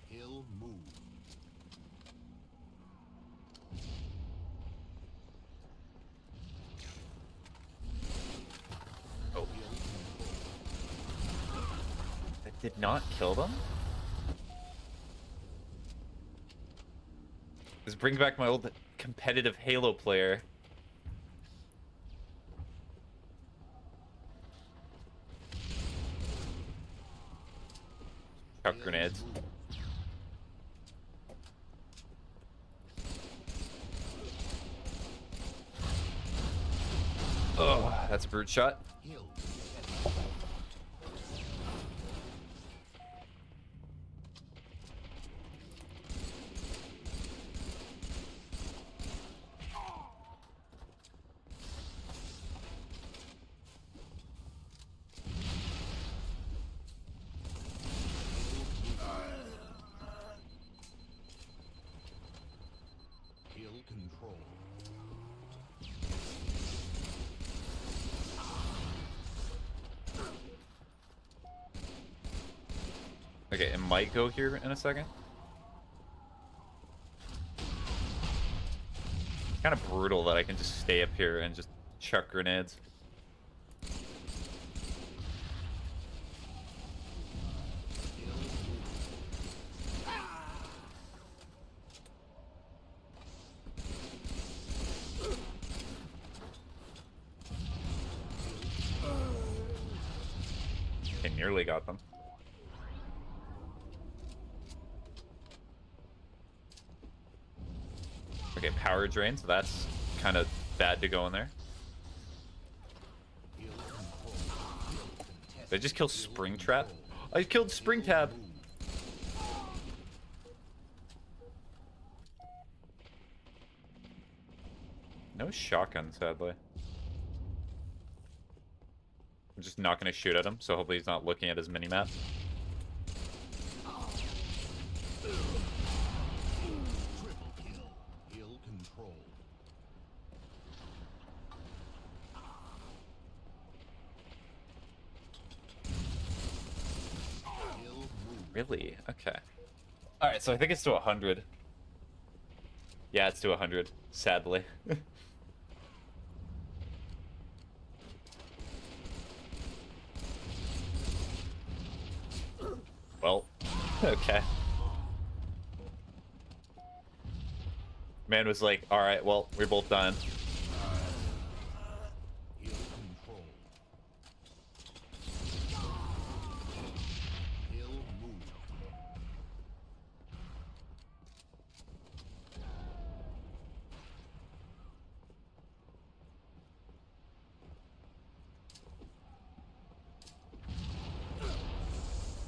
Hill move. Oh. That did not kill them? This brings back my old competitive Halo player. Chuck grenades. Oh, that's a brute shot. Hill. Okay, it might go here in a second. Kind of brutal that I can just stay up here and just chuck grenades. Okay, nearly got them. Okay, power drain, so that's kind of bad to go in there. Did I just kill Springtrap? I killed Springtab! No shotgun, sadly. I'm just not going to shoot at him, so hopefully he's not looking at his minimap. Really? Okay. Alright, so I think it's to 100. Yeah, it's to 100, sadly. Well, okay. Man was like, alright, well, we're both done.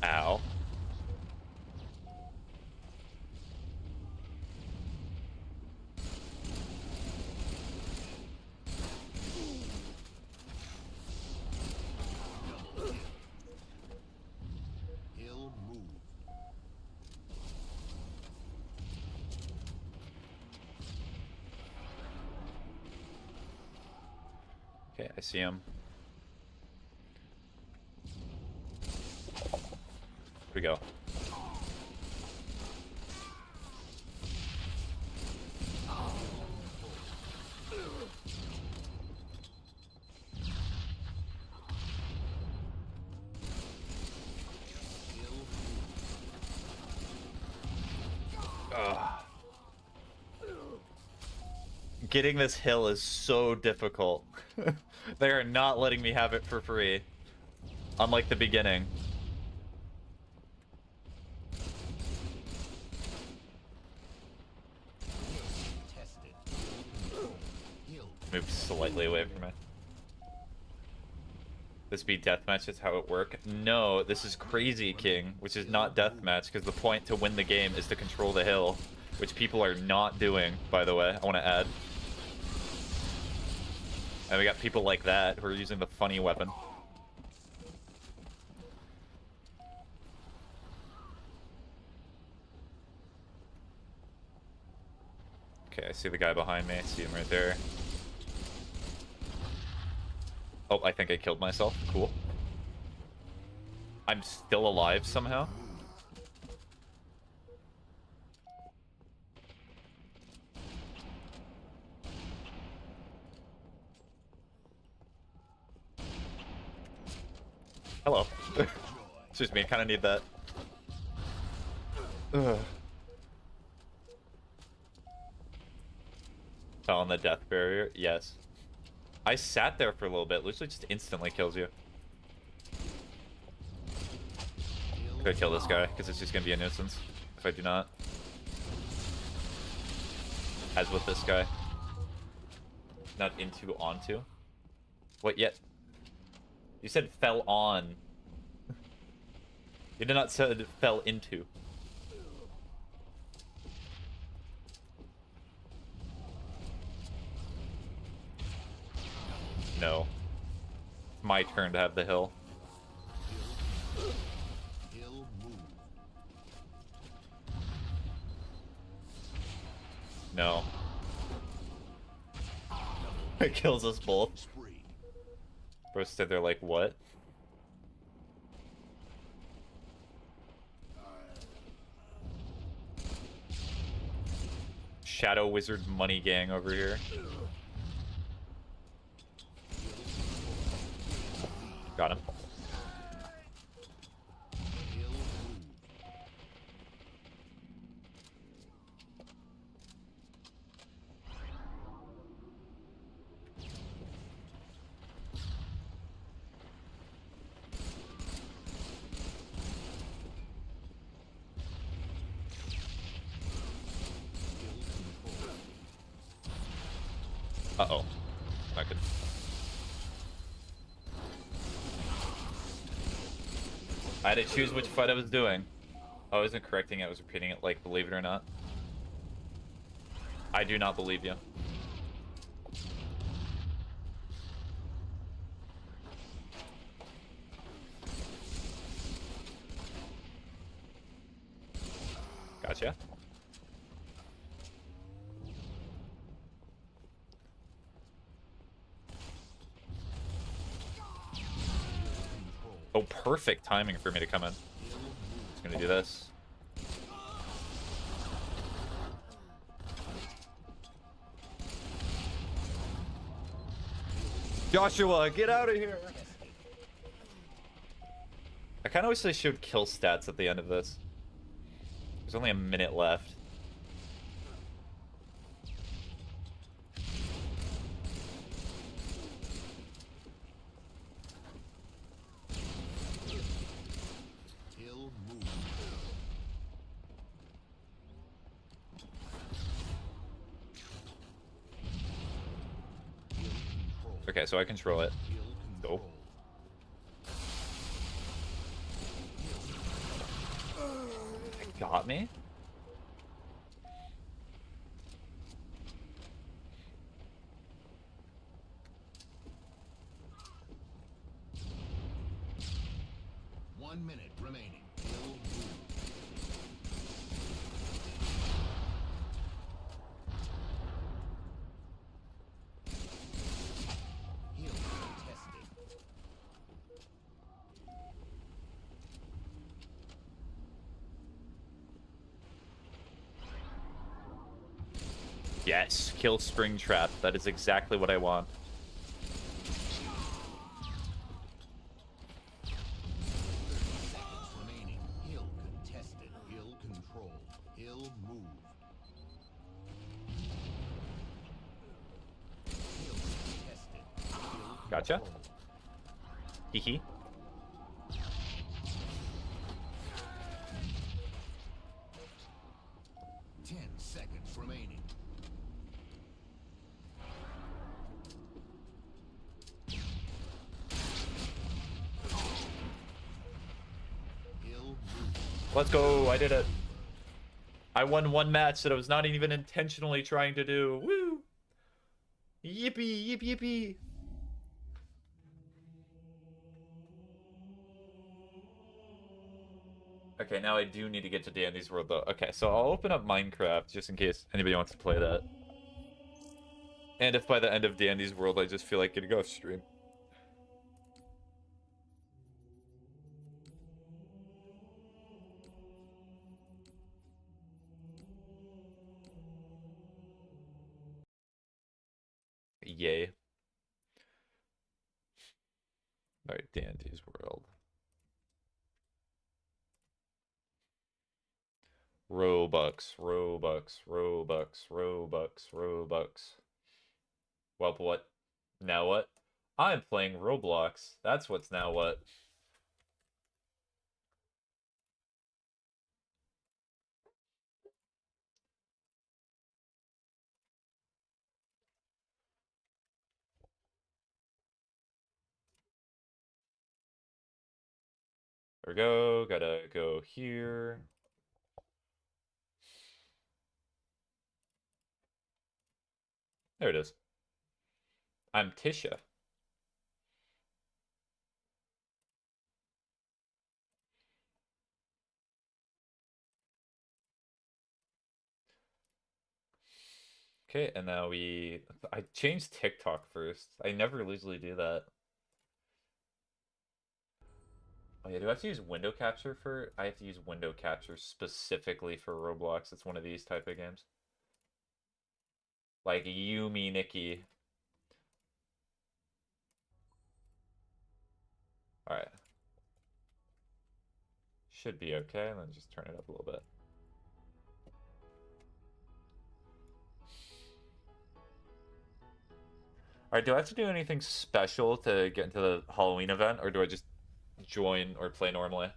Ow. Okay, I see him. Here we go. Getting this hill is so difficult. They are not letting me have it for free. Unlike the beginning. Move slightly away from it. This be deathmatch, is how it work? No, this is Crazy King, which is not deathmatch, because the point to win the game is to control the hill, which people are not doing, by the way, I want to add. And we got people like that who are using the funny weapon. Okay, I see the guy behind me. I see him right there. Oh, I think I killed myself. Cool. I'm still alive somehow. Hello. Excuse me, I kind of need that. Ugh. Fell on the death barrier? Yes. I sat there for a little bit, literally just instantly kills you. Could kill this guy, because it's just going to be a nuisance if I do not. As with this guy. Not into, onto. What yet? You said fell on. You did not say it fell into. No. It's my turn to have the hill. No. It kills us both. Bro stood there like, what? Shadow Wizard money gang over here. Got him. Uh-oh. I could... I had to choose which fight I was doing. I wasn't correcting it, I was repeating it, like, believe it or not. I do not believe you. Gotcha. Oh, perfect timing for me to come in. Just gonna do this. Joshua, get out of here! I kind of wish they showed kill stats at the end of this. There's only a minute left. Okay, so I control it. Go. It got me? One minute remaining. Yes, kill Springtrap. That is exactly what I want. Gotcha. Hee. 10 seconds remaining. Let's go. I did it. I won one match that I was not even intentionally trying to do. Woo! Yippee, yippee, yippee. Okay, now I do need to get to Dandy's World, though. Okay, so I'll open up Minecraft just in case anybody wants to play that. And if by the end of Dandy's World I just feel like getting off stream. Yay. Alright, Dandy's World. Robux, Robux, Robux, Robux, Robux. Well, what? Now what? I'm playing Roblox. That's what's now what. There we go. Gotta go here. There it is. I'm Tisha. Okay, and now I changed TikTok first. I never usually do that. Oh yeah, do I have to use window capture for... I have to use window capture specifically for Roblox. It's one of these type of games. Like Yumi Nikki. Alright. Should be okay, and then just turn it up a little bit. Alright, do I have to do anything special to get into the Halloween event, or do I just join or play normally?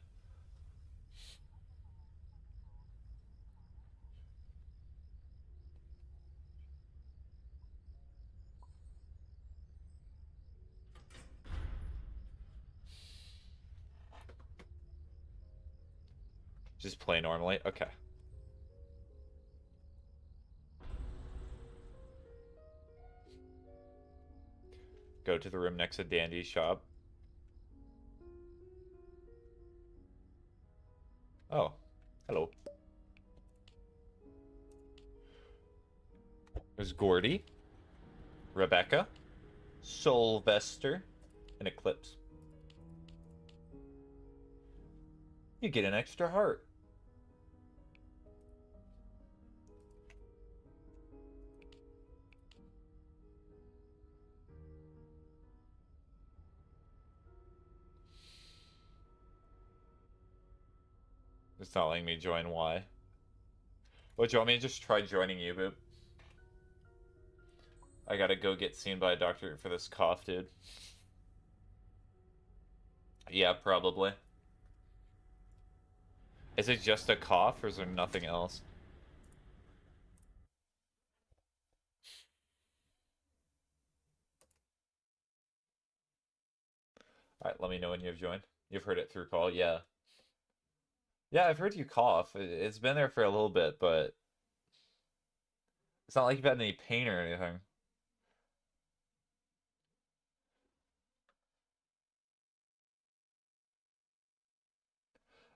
Just play normally? Okay. Go to the room next to Dandy's shop. Oh, hello. There's Gordy, Rebecca, Sylvester, and Eclipse. You get an extra heart. It's not letting me join. Why? What, do you want me to just try joining you, Boop? I gotta go get seen by a doctor for this cough, dude. Yeah, probably. Is it just a cough, or is there nothing else? Alright, let me know when you've joined. You've heard it through call, yeah. Yeah, I've heard you cough. It's been there for a little bit, but it's not like you've had any pain or anything.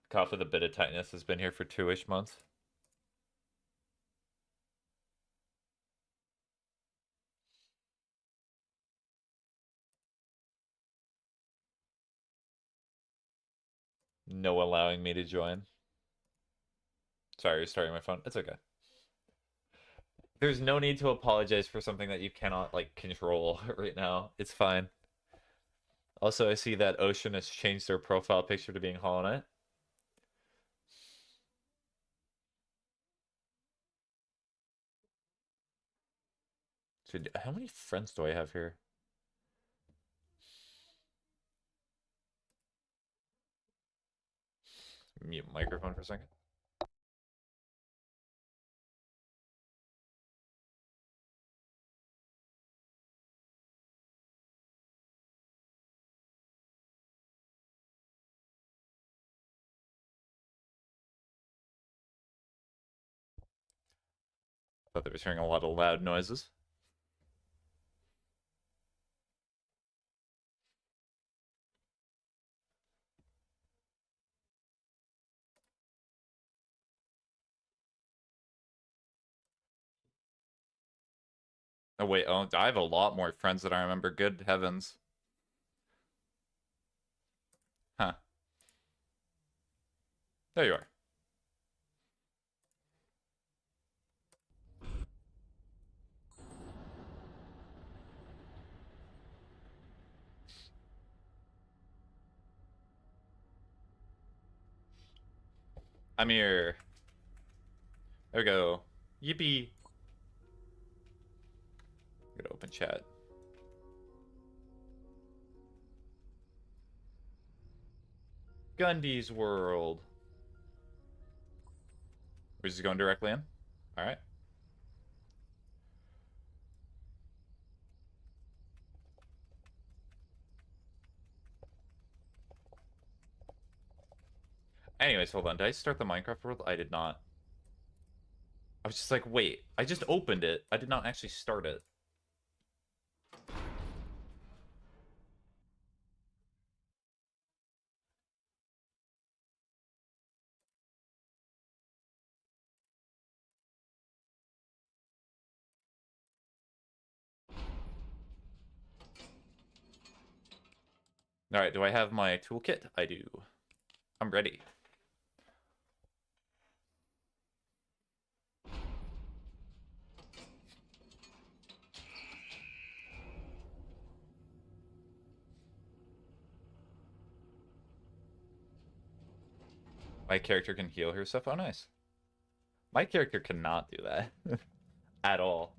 Cough with a bit of tightness has been here for 2-ish months. No allowing me to join. Sorry, restarting my phone. It's okay. There's no need to apologize for something that you cannot, like, control right now. It's fine. Also, I see that Ocean has changed their profile picture to being Hollow Knight. So, how many friends do I have here? Mute microphone for a second. Thought I was hearing a lot of loud noises. Oh wait, oh, I have a lot more friends than I remember. Good heavens. Huh. There you are. I'm here. There we go. Yippee. Gonna open chat. Gundy's World. We're just going directly in? Alright. Anyways, hold on. Did I start the Minecraft world? I did not. I was just like, wait. I just opened it. I did not actually start it. Alright, do I have my toolkit? I do. I'm ready. My character can heal herself. Oh, nice. My character cannot do that at all.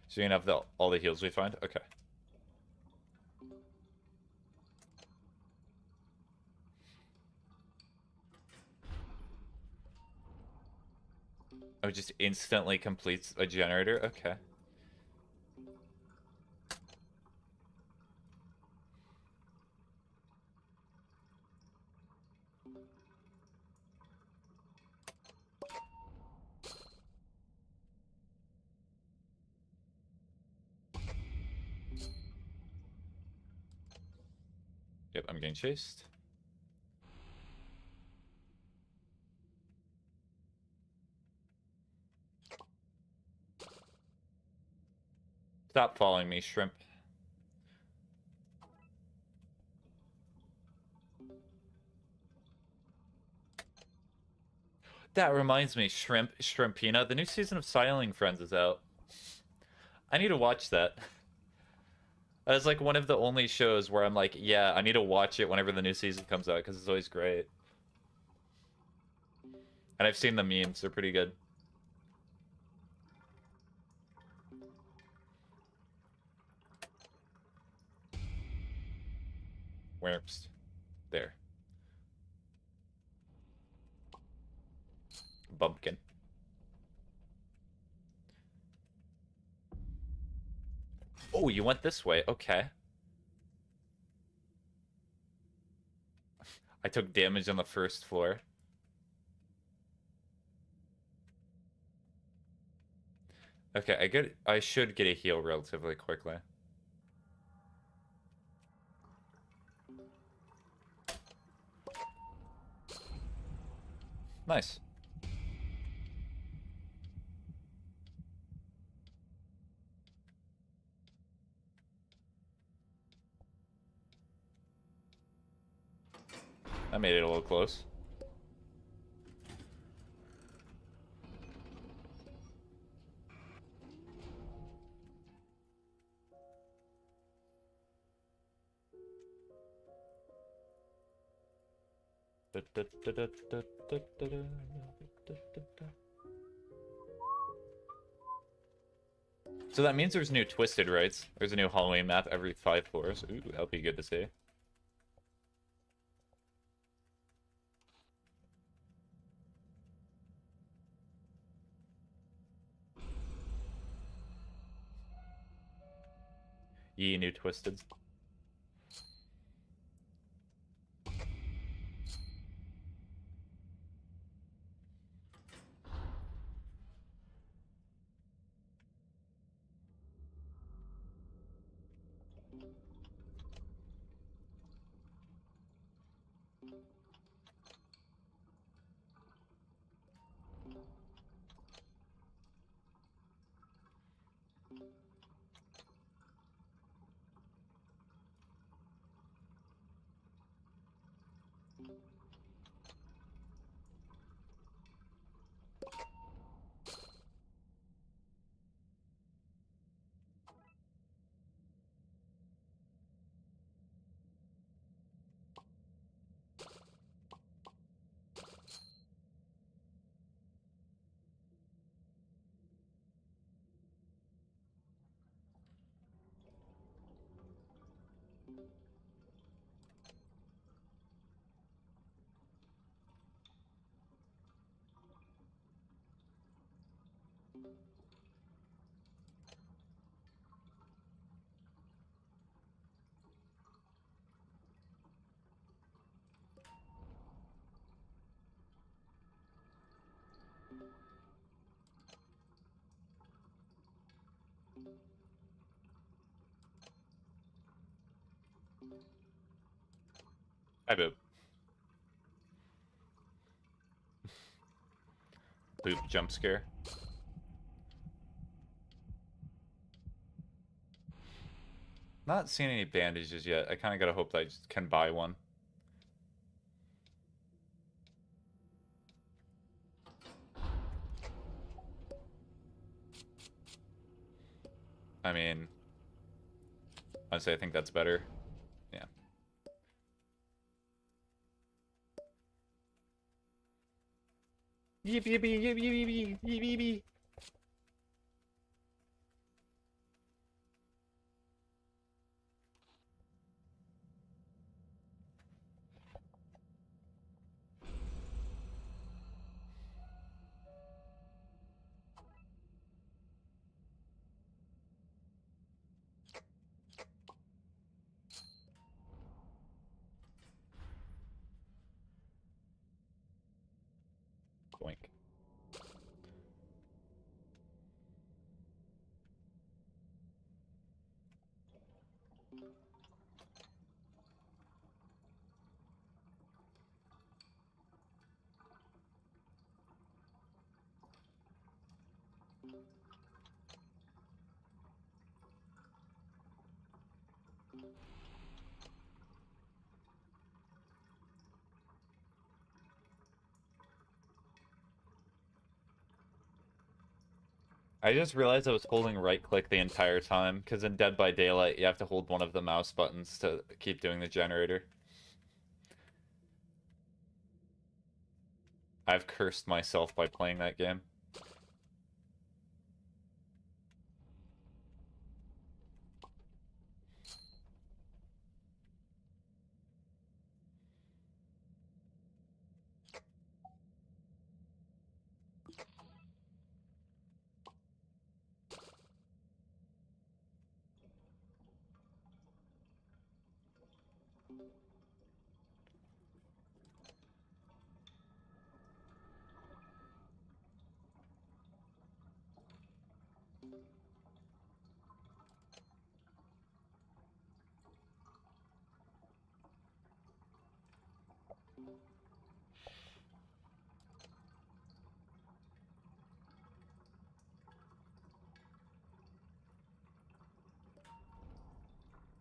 So you can have all the heals we find? Okay. Oh, it just instantly completes a generator? Okay. Yep, I'm getting chased. Stop following me, shrimp. That reminds me, Shrimpina, the new season of Styling Friends is out. I need to watch that. That is like one of the only shows where I'm like, yeah, I need to watch it whenever the new season comes out because it's always great. And I've seen the memes, they're pretty good. Whoops. There. Bumpkin. Oh, you went this way. Okay. I took damage on the first floor. Okay, I should get a heal relatively quickly. Nice. I made it a little close. So that means there's new Twisted, right? There's a new Halloween map every 5 floors. Ooh, that'll be good to see. Ye new Twisted. Hi, Boop. Boop jump scare. Not seeing any bandages yet. I kind of gotta hope that I just can buy one. I mean, Honestly, I think that's better. Yeah. Yip, yip, yip, yip, yip, yip, yip, yip, yip. Boink. I just realized I was holding right click the entire time, because in Dead by Daylight, you have to hold one of the mouse buttons to keep doing the generator. I've cursed myself by playing that game.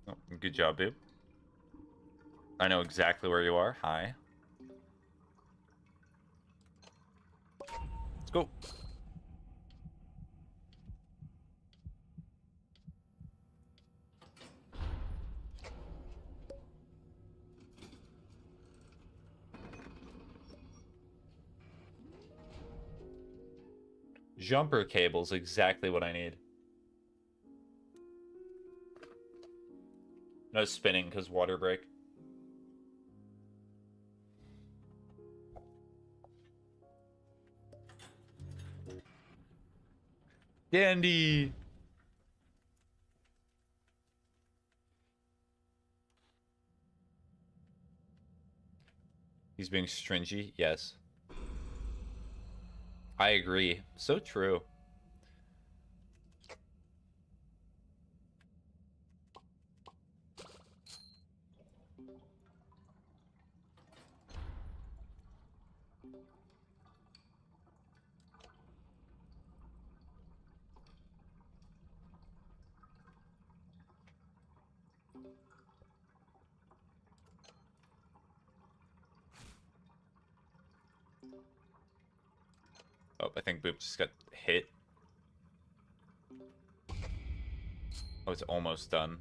Oh, good job, babe. I know exactly where you are. Hi. Let's go. Jumper cable's exactly what I need. No spinning because water break. Dandy! He's being stringy? Yes. I agree. So true. Oh, I think Boop just got hit. Oh, it's almost done.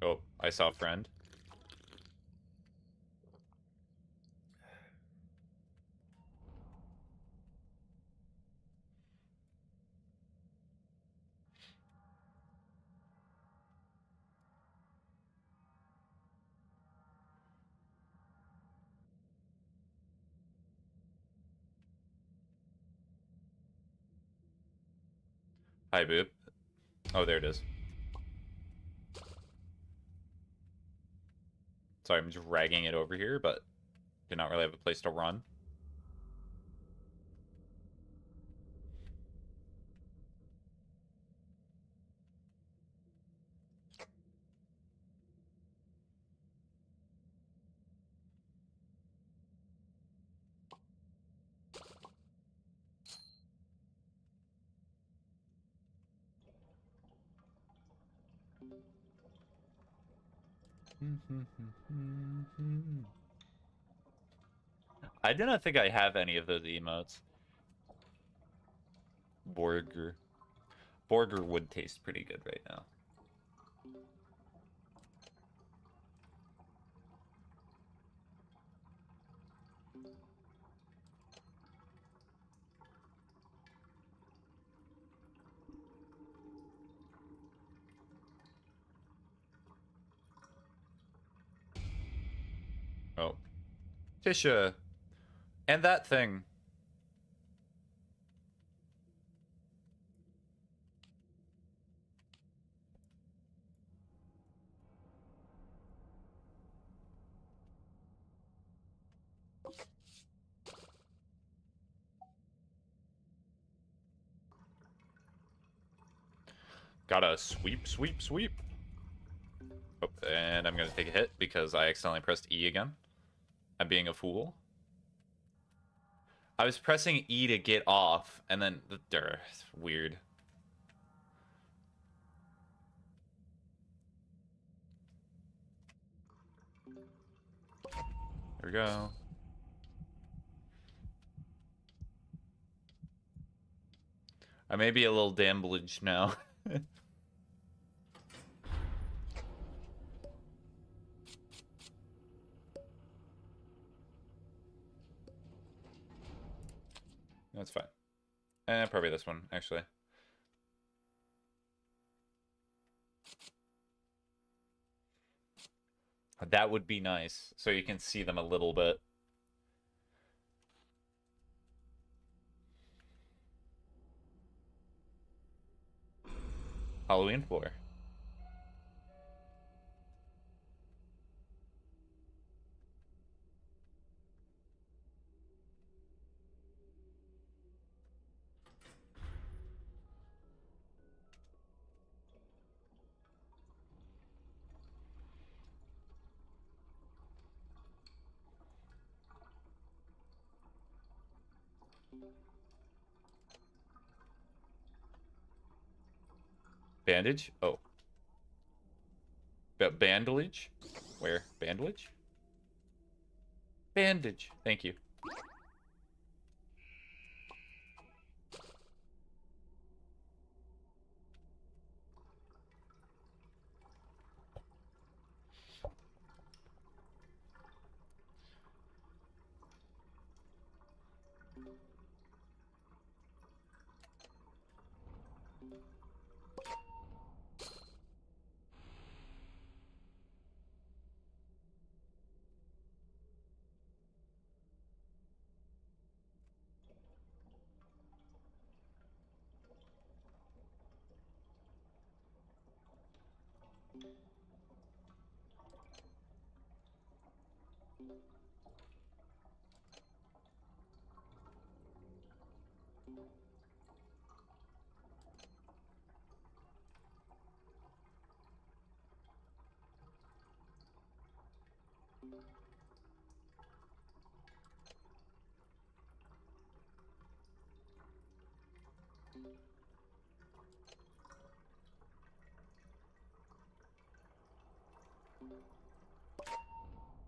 Oh, I saw a friend. Hi, Boop. Oh, there it is. Sorry, I'm dragging it over here, but do not really have a place to run. I do not think I have any of those emotes. Burger. Burger would taste pretty good right now. Oh. Tisha. And that thing. Gotta sweep, sweep, sweep. Oh, and I'm gonna take a hit because I accidentally pressed E again. I'm being a fool. I was pressing E to get off, and then... It's weird. There we go. I may be a little damblaged now. That's fine. Probably this one, actually. That would be nice, so you can see them a little bit. Halloween floor. Bandage? Oh. Bandage? Where? Bandage? Bandage. Thank you.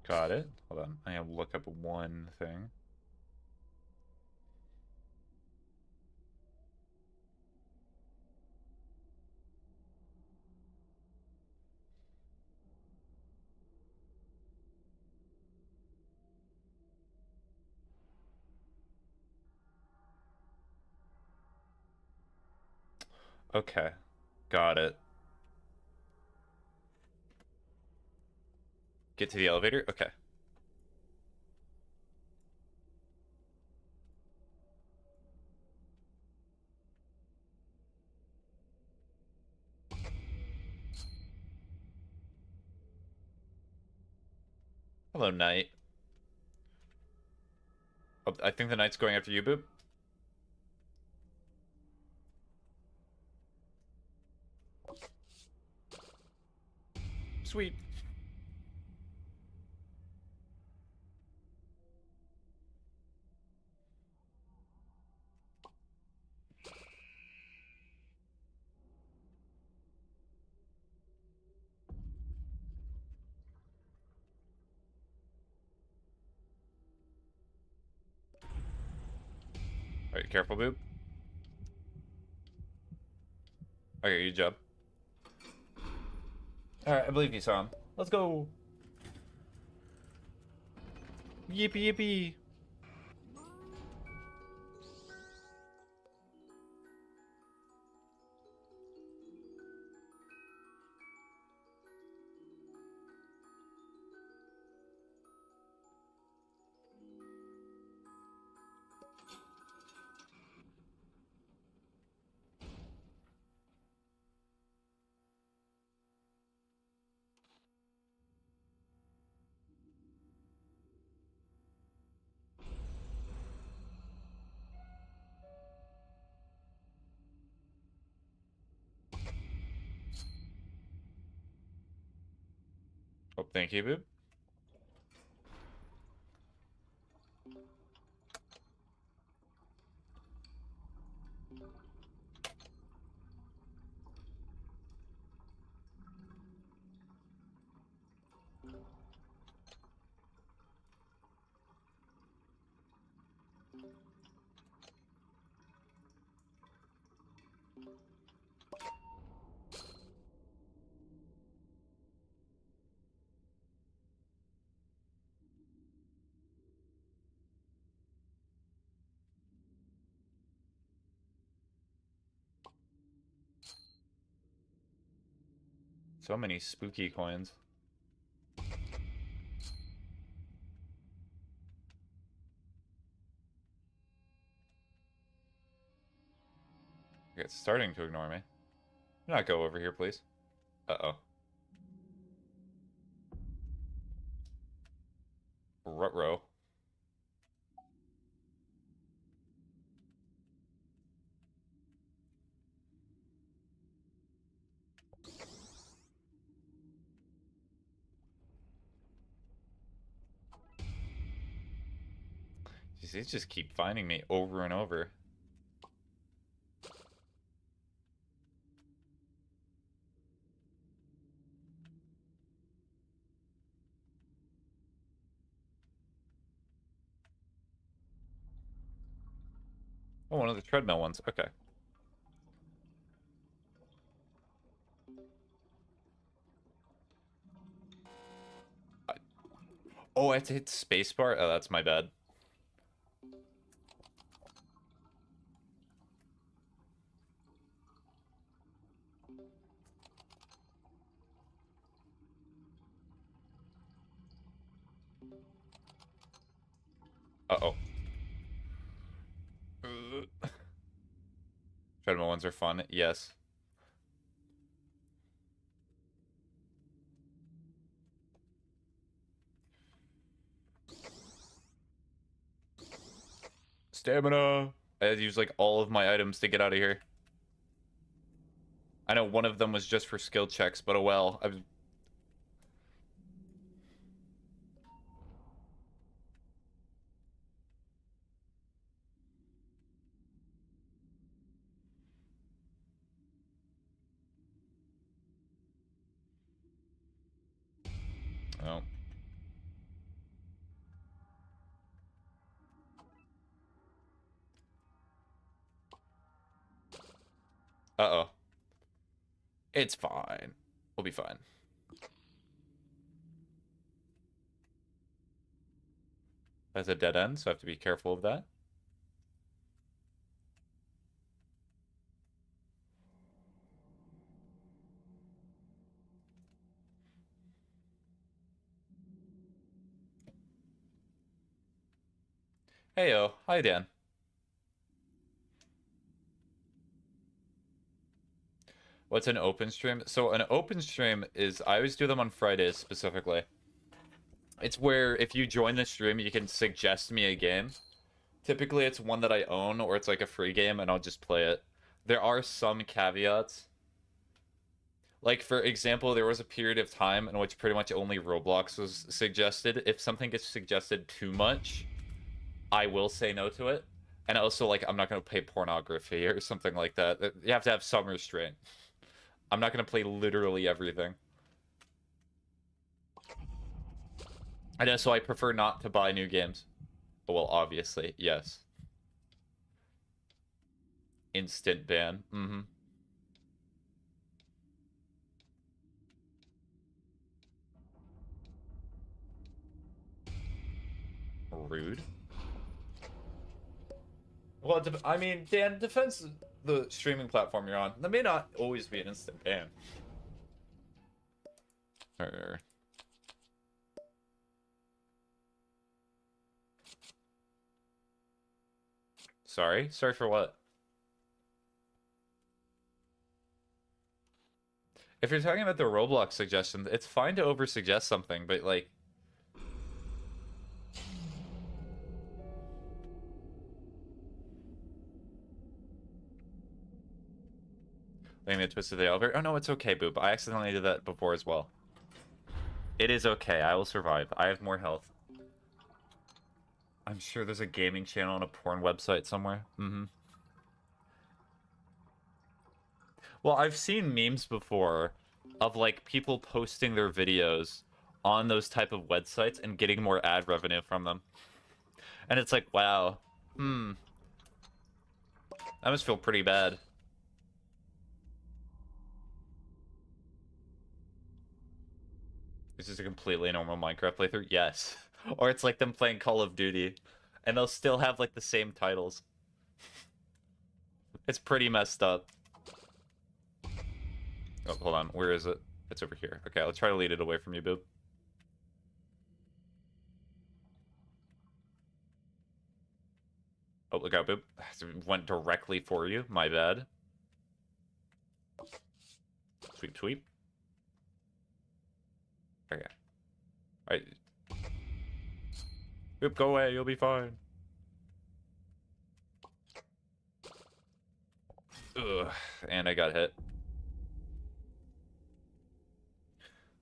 Got it. Hold on. I have to look up one thing. Okay. Got it. Get to the elevator? Okay. Hello, Knight. Oh, I think the Knight's going after you, Boop. Sweet. Alright, careful, boob. Okay, good job. Alright, I believe you saw him. Let's go! Yippee yippee! Oh, thank you, boob. So many spooky coins. Okay, it's starting to ignore me. Do not go over here, please. Uh-oh. Ruh-roh. They just keep finding me over and over. Oh, one of the treadmill ones. Okay. Oh, I have to hit spacebar? Oh, that's my bad. Uh-oh. Treadmill ones are fun. Yes. Stamina! I had to use, like, all of my items to get out of here. I know one of them was just for skill checks, but oh well. Oh. Uh-oh. It's fine. We'll be fine. That's a dead end, so I have to be careful of that. Heyo. Hi, Dan. What's an open stream? So an open stream is, I always do them on Fridays specifically. It's where if you join the stream, you can suggest me a game. Typically, it's one that I own, or it's like a free game, and I'll just play it. There are some caveats. Like, for example, there was a period of time in which pretty much only Roblox was suggested. If something gets suggested too much, I will say no to it. And also, like, I'm not going to play pornography or something like that. You have to have some restraint. I'm not going to play literally everything. And so I prefer not to buy new games. Well, obviously, yes. Instant ban. Mm-hmm. Rude. Well, I mean, Dan, depends the streaming platform you're on. That may not always be an instant ban. Or... Sorry? Sorry for what? If you're talking about the Roblox suggestions, it's fine to oversuggest something, but like... Maybe a twist of the elevator. Oh no, it's okay, Boop. I accidentally did that before as well. It is okay. I will survive. I have more health. I'm sure there's a gaming channel on a porn website somewhere. Mm-hmm. Well, I've seen memes before of like people posting their videos on those type of websites and getting more ad revenue from them. And it's like, wow. That must feel pretty bad. Is this a completely normal Minecraft playthrough? Yes. Or it's like them playing Call of Duty. And they'll still have like the same titles. It's pretty messed up. Oh, hold on. Where is it? It's over here. Okay, I'll try to lead it away from you, Boob. Oh, look out, Boob. Went directly for you. My bad. Sweep, sweep. Okay. Alright. Boop, go away. You'll be fine. Ugh. And I got hit.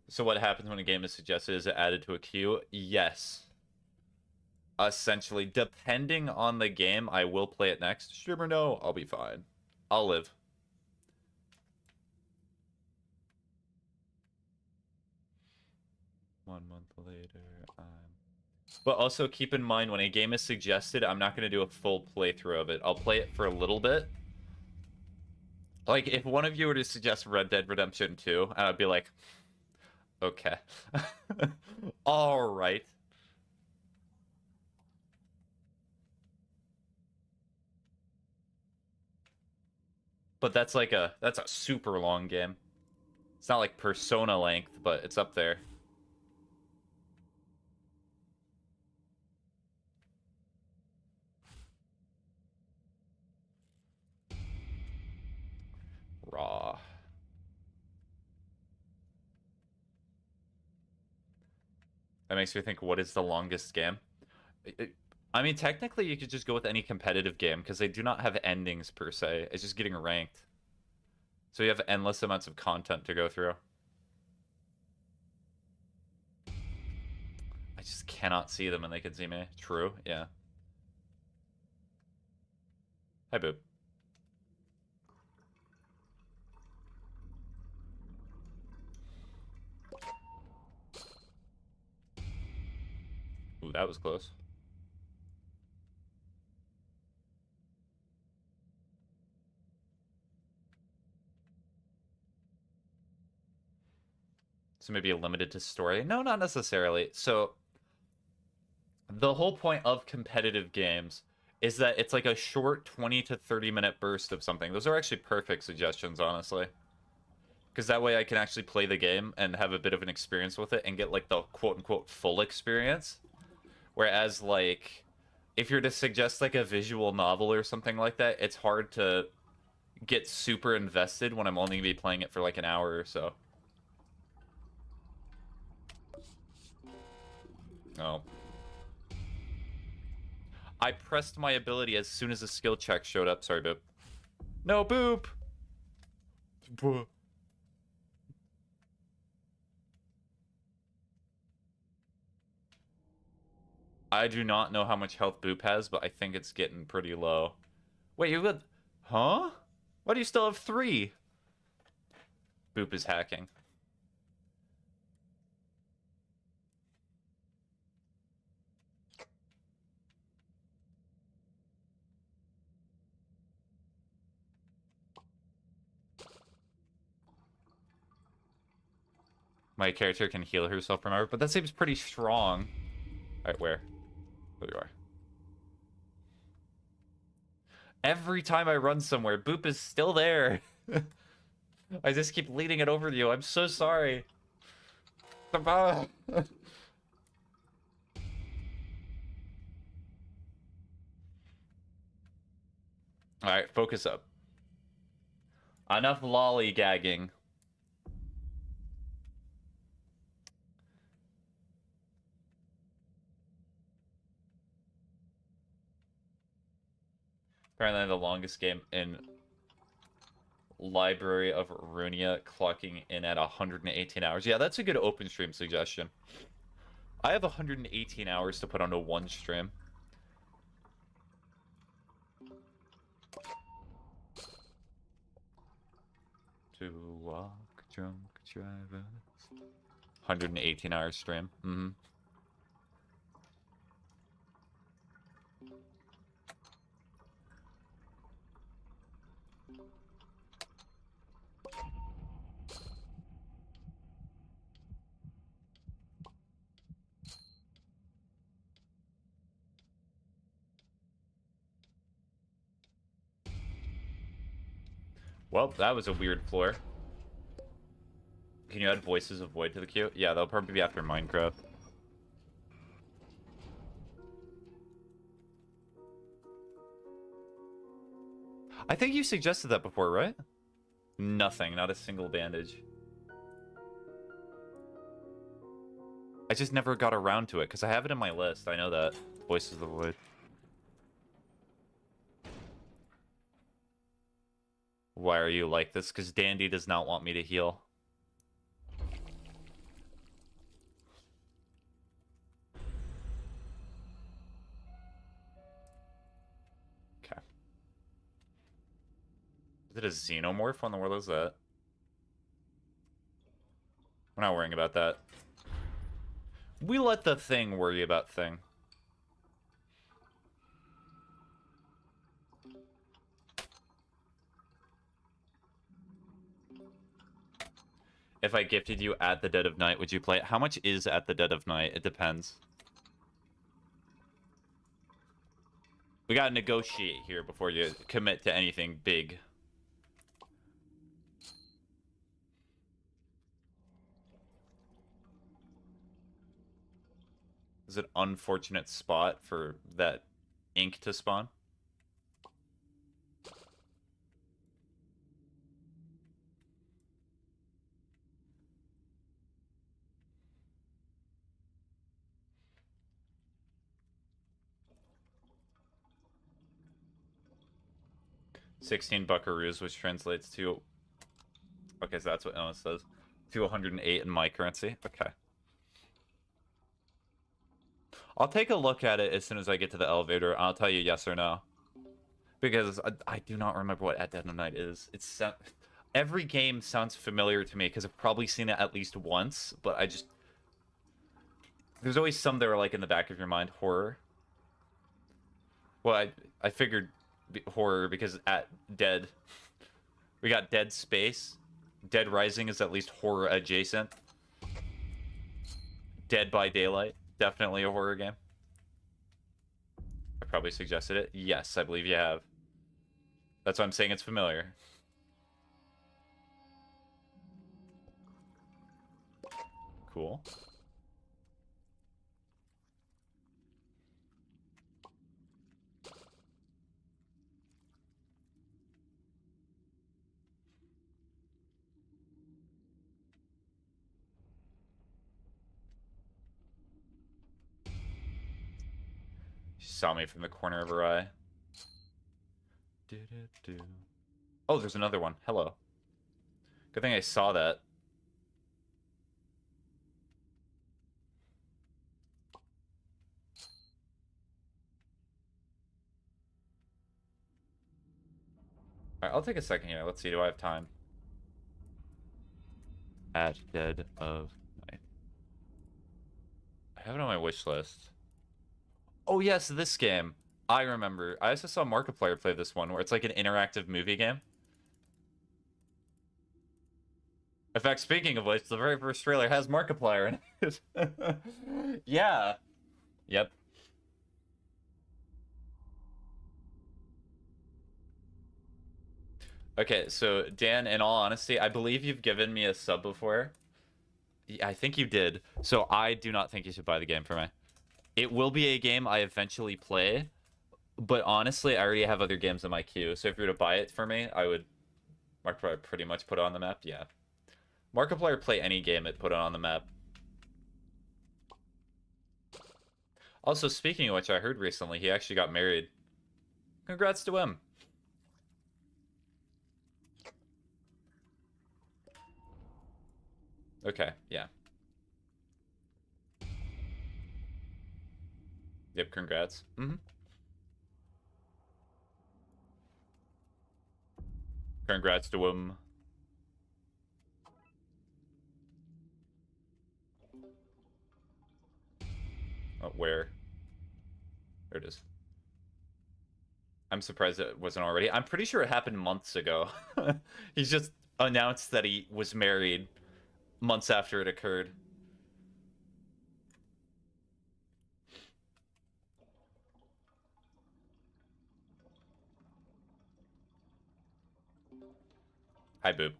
So what happens when a game is suggested? Is it added to a queue? Yes. Essentially, depending on the game, I will play it next. Streamer, no, I'll be fine. I'll live. One month later, But also keep in mind, when a game is suggested, I'm not going to do a full playthrough of it. I'll play it for a little bit. Like, if one of you were to suggest Red Dead Redemption 2, and I'd be like, okay. All right. But that's like that's a super long game. It's not like Persona length, but it's up there. Raw. That makes me think, what is the longest game? I mean, technically, you could just go with any competitive game, because they do not have endings, per se. It's just getting ranked. So you have endless amounts of content to go through. I just cannot see them, and they can see me. True, yeah. Hi, Boop. Ooh, that was close. So maybe limited to story? No, not necessarily. So the whole point of competitive games is that it's like a short 20 to 30 minute burst of something. Those are actually perfect suggestions, honestly. Because that way I can actually play the game and have a bit of an experience with it and get like the quote-unquote full experience. Whereas like if you're to suggest like a visual novel or something like that, it's hard to get super invested when I'm only going to be playing it for like an hour or so. Oh. I pressed my ability as soon as the skill check showed up. Sorry, Boop. No, Boop! I do not know how much health Boop has, but I think it's getting pretty low. Wait, you got... Huh? Why do you still have 3? Boop is hacking. My character can heal herself, remember? But that seems pretty strong. Alright, where? There you are. Every time I run somewhere, Boop is still there. I just keep leading it over to you. I'm so sorry. Alright, focus up. Enough lollygagging. Apparently the longest game in Library of Runia, clocking in at 118 hours. Yeah, that's a good open stream suggestion. I have 118 hours to put onto one stream. To walk drunk drivers. 118 hour stream. Mm-hmm. Well, that was a weird floor. Can you add Voices of Void to the queue? Yeah, they'll probably be after Minecraft. I think you suggested that before, right? Nothing, not a single bandage. I just never got around to it, because I have it in my list. I know that. Voices of the Void. Why are you like this? Because Dandy does not want me to heal. Okay. Is it a xenomorph? What in the world is that? We're not worrying about that. We let the thing worry about thing. If I gifted you At the Dead of Night, would you play it? How much is At the Dead of Night? It depends. We gotta negotiate here before you commit to anything big. Is it an unfortunate spot for that ink to spawn? $16 buckaroos, which translates to... Okay, so that's what Ellen says. To 108 in my currency. Okay. I'll take a look at it as soon as I get to the elevator. I'll tell you yes or no. Because I do not remember what At Dead of Night is. It's every game sounds familiar to me because I've probably seen it at least once, but I just... There's always some that are like in the back of your mind. Horror. Well, I figured horror because At Dead. We got Dead Space. Dead Rising is at least horror adjacent. Dead by Daylight. Definitely a horror game. I probably suggested it. Yes, I believe you have. That's why I'm saying it's familiar. Cool. She saw me from the corner of her eye. Oh, there's another one. Hello. Good thing I saw that. Alright, I'll take a second here. Let's see, do I have time? At Dead of Night. I have it on my wish list. Oh yes, this game. I remember. I also saw Markiplier play this one, where it's like an interactive movie game. In fact, speaking of which, the very first trailer has Markiplier in it. Yeah. Yep. Okay, so Dan, in all honesty, I believe you've given me a sub before. Yeah, I think you did. So I do not think you should buy the game for me. It will be a game I eventually play, but honestly, I already have other games in my queue. So if you were to buy it for me, I would Markiplier pretty much put it on the map. Yeah. Markiplier play any game it put it on the map. Also, speaking of which, I heard recently he actually got married. Congrats to him. Okay, yeah. Yep, congrats. Congrats to him. Oh, where? There it is. I'm surprised it wasn't already. I'm pretty sure it happened months ago. He's just announced that he was married months after it occurred. Hi, Boop.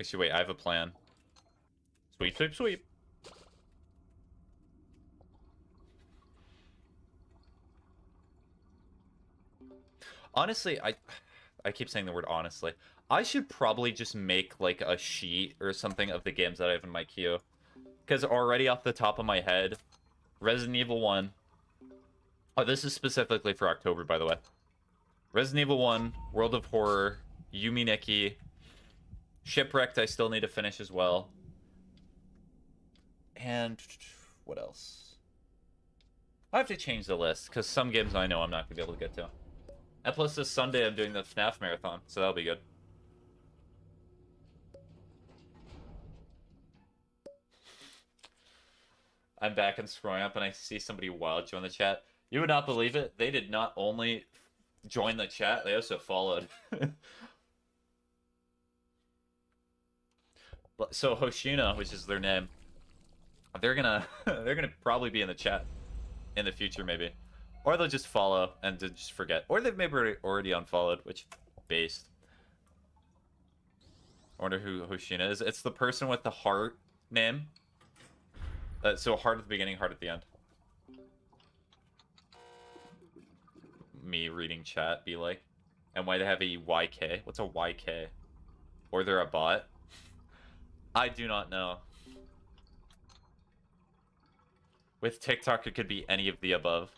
Actually, wait, I have a plan. Sweep, sweep, sweep. Honestly, I keep saying the word honestly. I should probably just make like a sheet or something of the games that I have in my queue. Because already off the top of my head, Resident Evil 1. Oh, this is specifically for October, by the way. Resident Evil 1, World of Horror, Yumi Nikki, Shipwrecked I still need to finish as well. And what else? I have to change the list, because some games I know I'm not going to be able to get to. And plus this Sunday I'm doing the FNAF marathon, so that'll be good. I'm back and scrolling up and I see somebody wild join the chat. You would not believe it. They did not only join the chat, they also followed. So Hoshina, which is their name, they're gonna probably be in the chat in the future maybe. Or they'll just follow and just forget. Or they've maybe already unfollowed, which based. I wonder who Hoshina is. It's the person with the heart name. So heart at the beginning, heart at the end. Me reading chat be like. And why they have a YK? What's a YK? Or they're a bot? I do not know. With TikTok, it could be any of the above.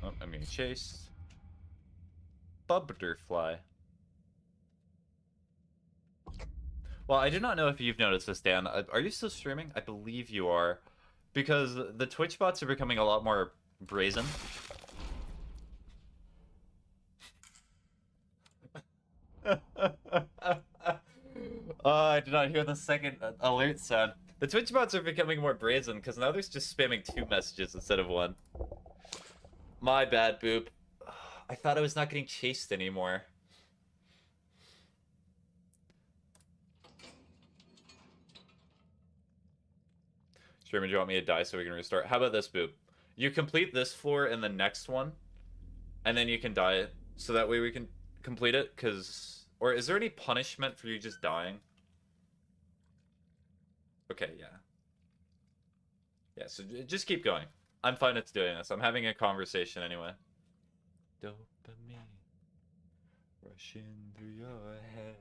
Oh, I'm being chased. Butterfly. Well, I do not know if you've noticed this, Dan. Are you still streaming? I believe you are. Because the Twitch bots are becoming a lot more brazen. I did not hear the second alert sound. The Twitch bots are becoming more brazen because now there's just spamming 2 messages instead of 1. My bad, Boop. I thought I was not getting chased anymore. Streamer, do you want me to die so we can restart? How about this, Boop? You complete this floor in the next one, and then you can die, so that way we can complete it, because... Or is there any punishment for you just dying? Okay, yeah. Yeah, so just keep going. I'm fine with doing this. I'm having a conversation anyway. Dopamine rushing through your head.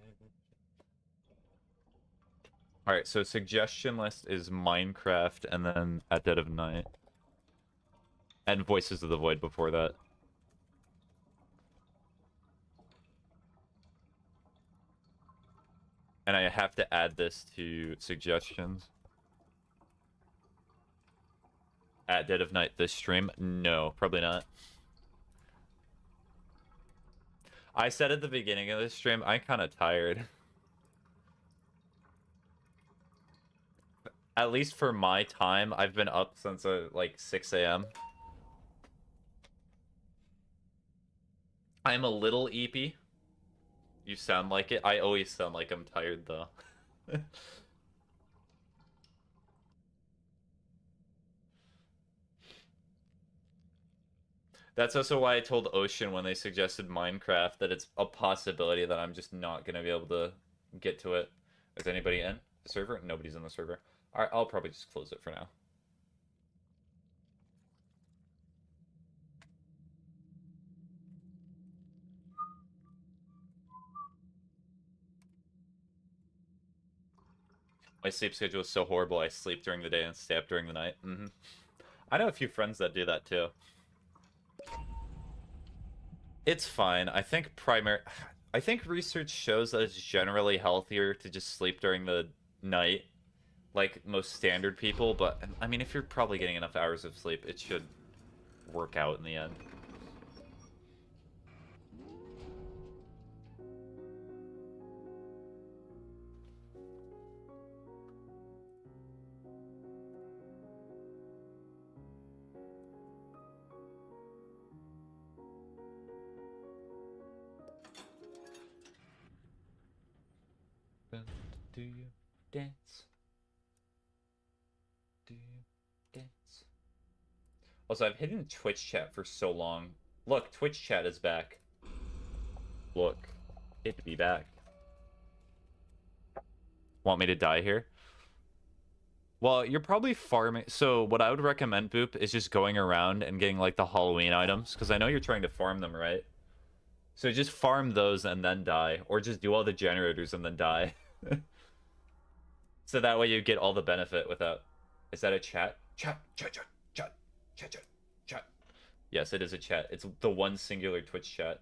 Alright, so suggestion list is Minecraft and then At Dead of Night. And Voices of the Void before that. And I have to add this to suggestions. At dead of night this stream? No, probably not. I said at the beginning of this stream, I'm kind of tired. At least for my time, I've been up since like 6 a.m. I'm a little eepy. You sound like it. I always sound like I'm tired though. That's also why I told Ocean when they suggested Minecraft that it's a possibility that I'm just not going to be able to get to it. Is anybody in the server? Nobody's in the server. Alright, I'll probably just close it for now. My sleep schedule is so horrible, I sleep during the day and stay up during the night. I know a few friends that do that too. It's fine. I think research shows that it's generally healthier to just sleep during the night, like most standard people, but I mean, if you're probably getting enough hours of sleep, it should work out in the end. Do you dance? Do you dance? Also, I've hidden Twitch chat for so long. Look, Twitch chat is back. Look, it be back. Want me to die here? Well, you're probably farming. So what I would recommend, Boop, is just going around and getting like the Halloween items, because I know you're trying to farm them, right? So just farm those and then die, or just do all the generators and then die. So that way you get all the benefit without... Is that a chat? Chat. Yes, it is a chat. It's the one singular Twitch chat.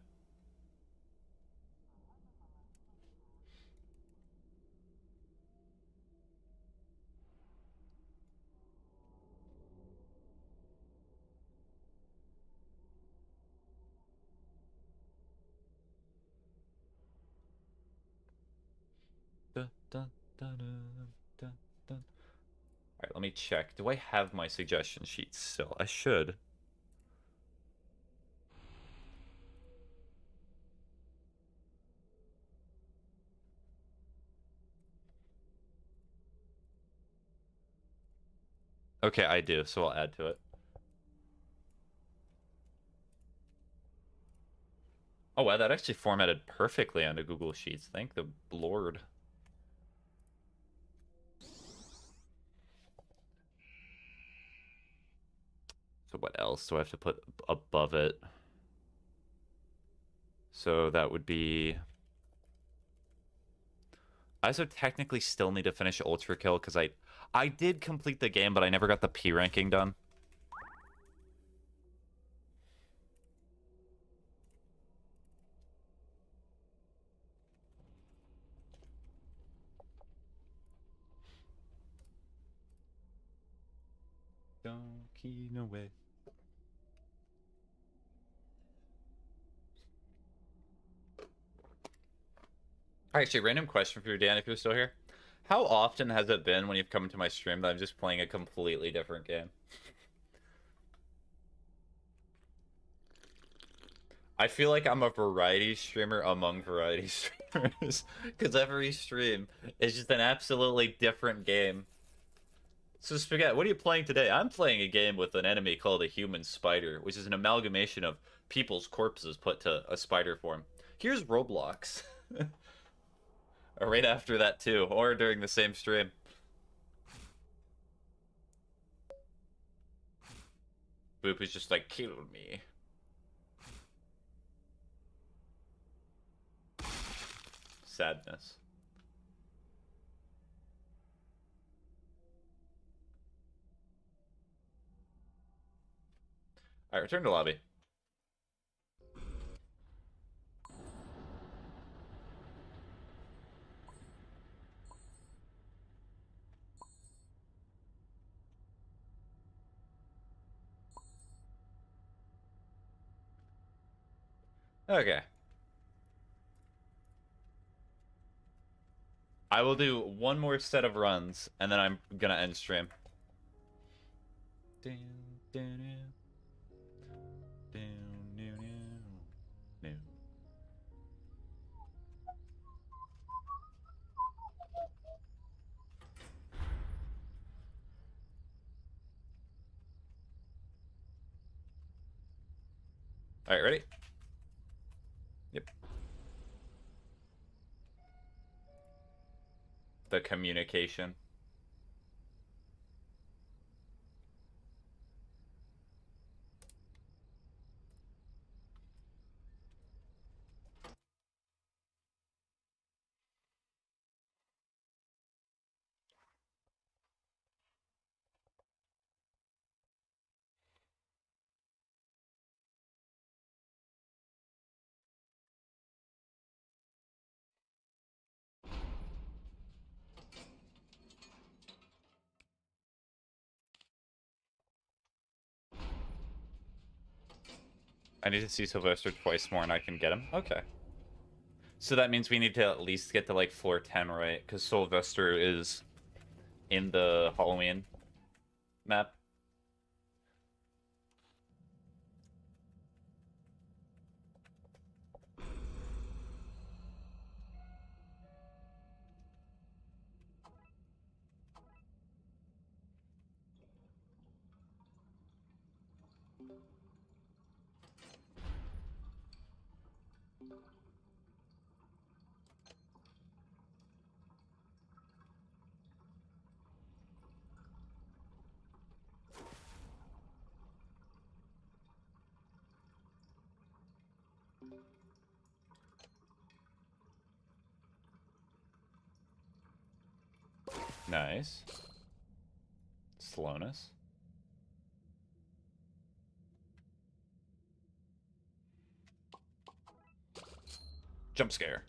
Dun, dun, dun, dun, dun, dun. Alright, let me check. Do I have my suggestion sheets still? I should. Okay, I do, so I'll add to it. Oh wow, that actually formatted perfectly onto Google Sheets. Thank the Lord. So what else do I have to put above it? So that would be... I also technically still need to finish Ultra Kill because I did complete the game, but I never got the P ranking done. Donkey no way. Actually, random question for you, Dan, if you're still here. How often has it been when you've come to my stream that I'm just playing a completely different game? I feel like I'm a variety streamer among variety streamers. Because every stream is just an absolutely different game. So Spaghetti, what are you playing today? I'm playing a game with an enemy called a human spider, which is an amalgamation of people's corpses put to a spider form. Here's Roblox. Right after that too, or during the same stream. Boop is just like, kill me. Sadness. Alright, return to lobby. Okay. I will do one more set of runs, and then I'm gonna end stream. Alright, ready? Yep. The communication. I need to see Sylvester twice more and I can get him? Okay. So that means we need to at least get to like floor 10, right? Because Sylvester is in the Halloween map. Nice. Slowness. Jump scare.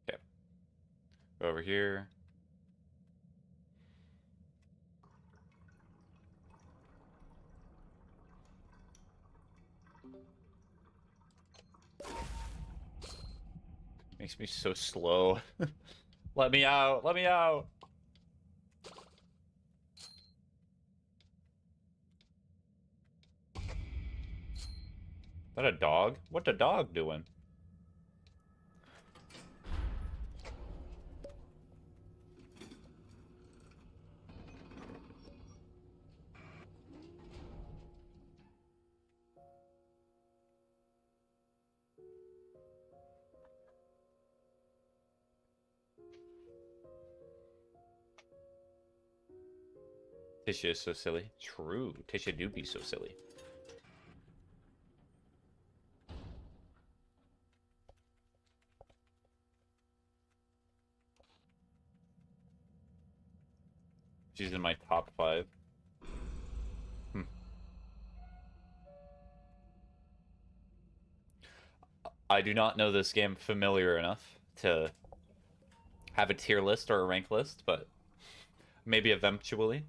Okay. Go over here. Makes me so slow. Let me out! Let me out! Is that a dog? What the dog doing? Tisha is so silly. True. Tisha do be so silly. She's in my top 5. Hmm. I do not know this game familiar enough to have a tier list or a rank list, but maybe eventually.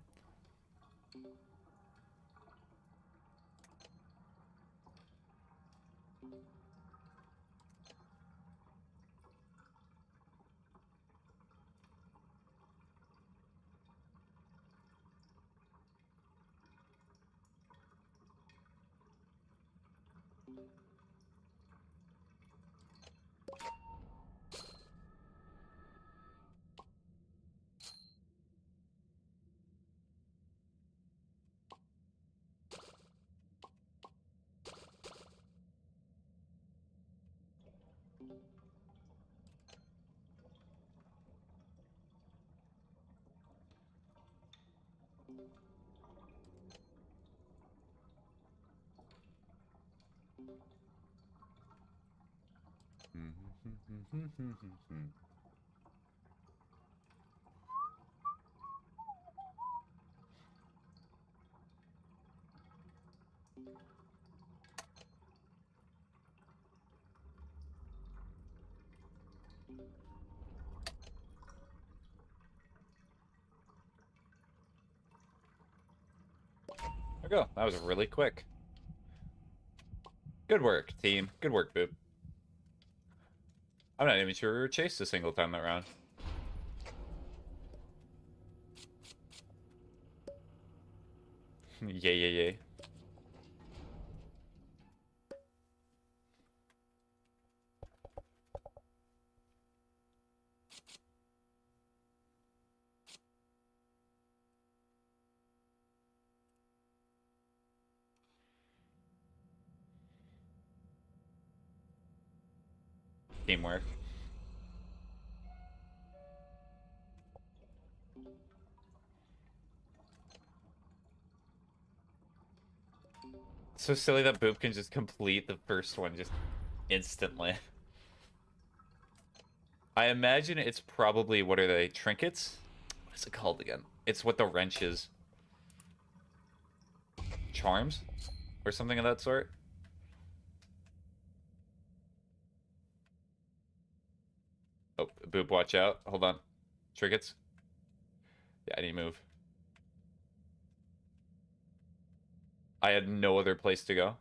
There we go. That was really quick. Good work, team. Good work, Boop. I'm not even sure we were chased a single time that round. Yay, yay, yay. Teamwork. It's so silly that Boop can just complete the first one just instantly. I imagine it's probably, what are they, trinkets? What is it called again? It's what the wrench is. Charms? Or something of that sort? Oh, Boop, watch out. Hold on. Trinkets? Yeah, I need to move. I had no other place to go.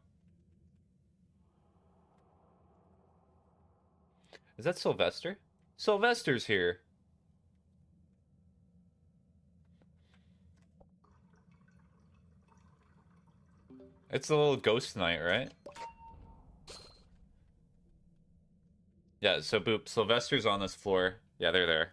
Is that Sylvester? Sylvester's here. It's the little ghost knight, right? Yeah, so Boop, Sylvester's on this floor. Yeah, they're there.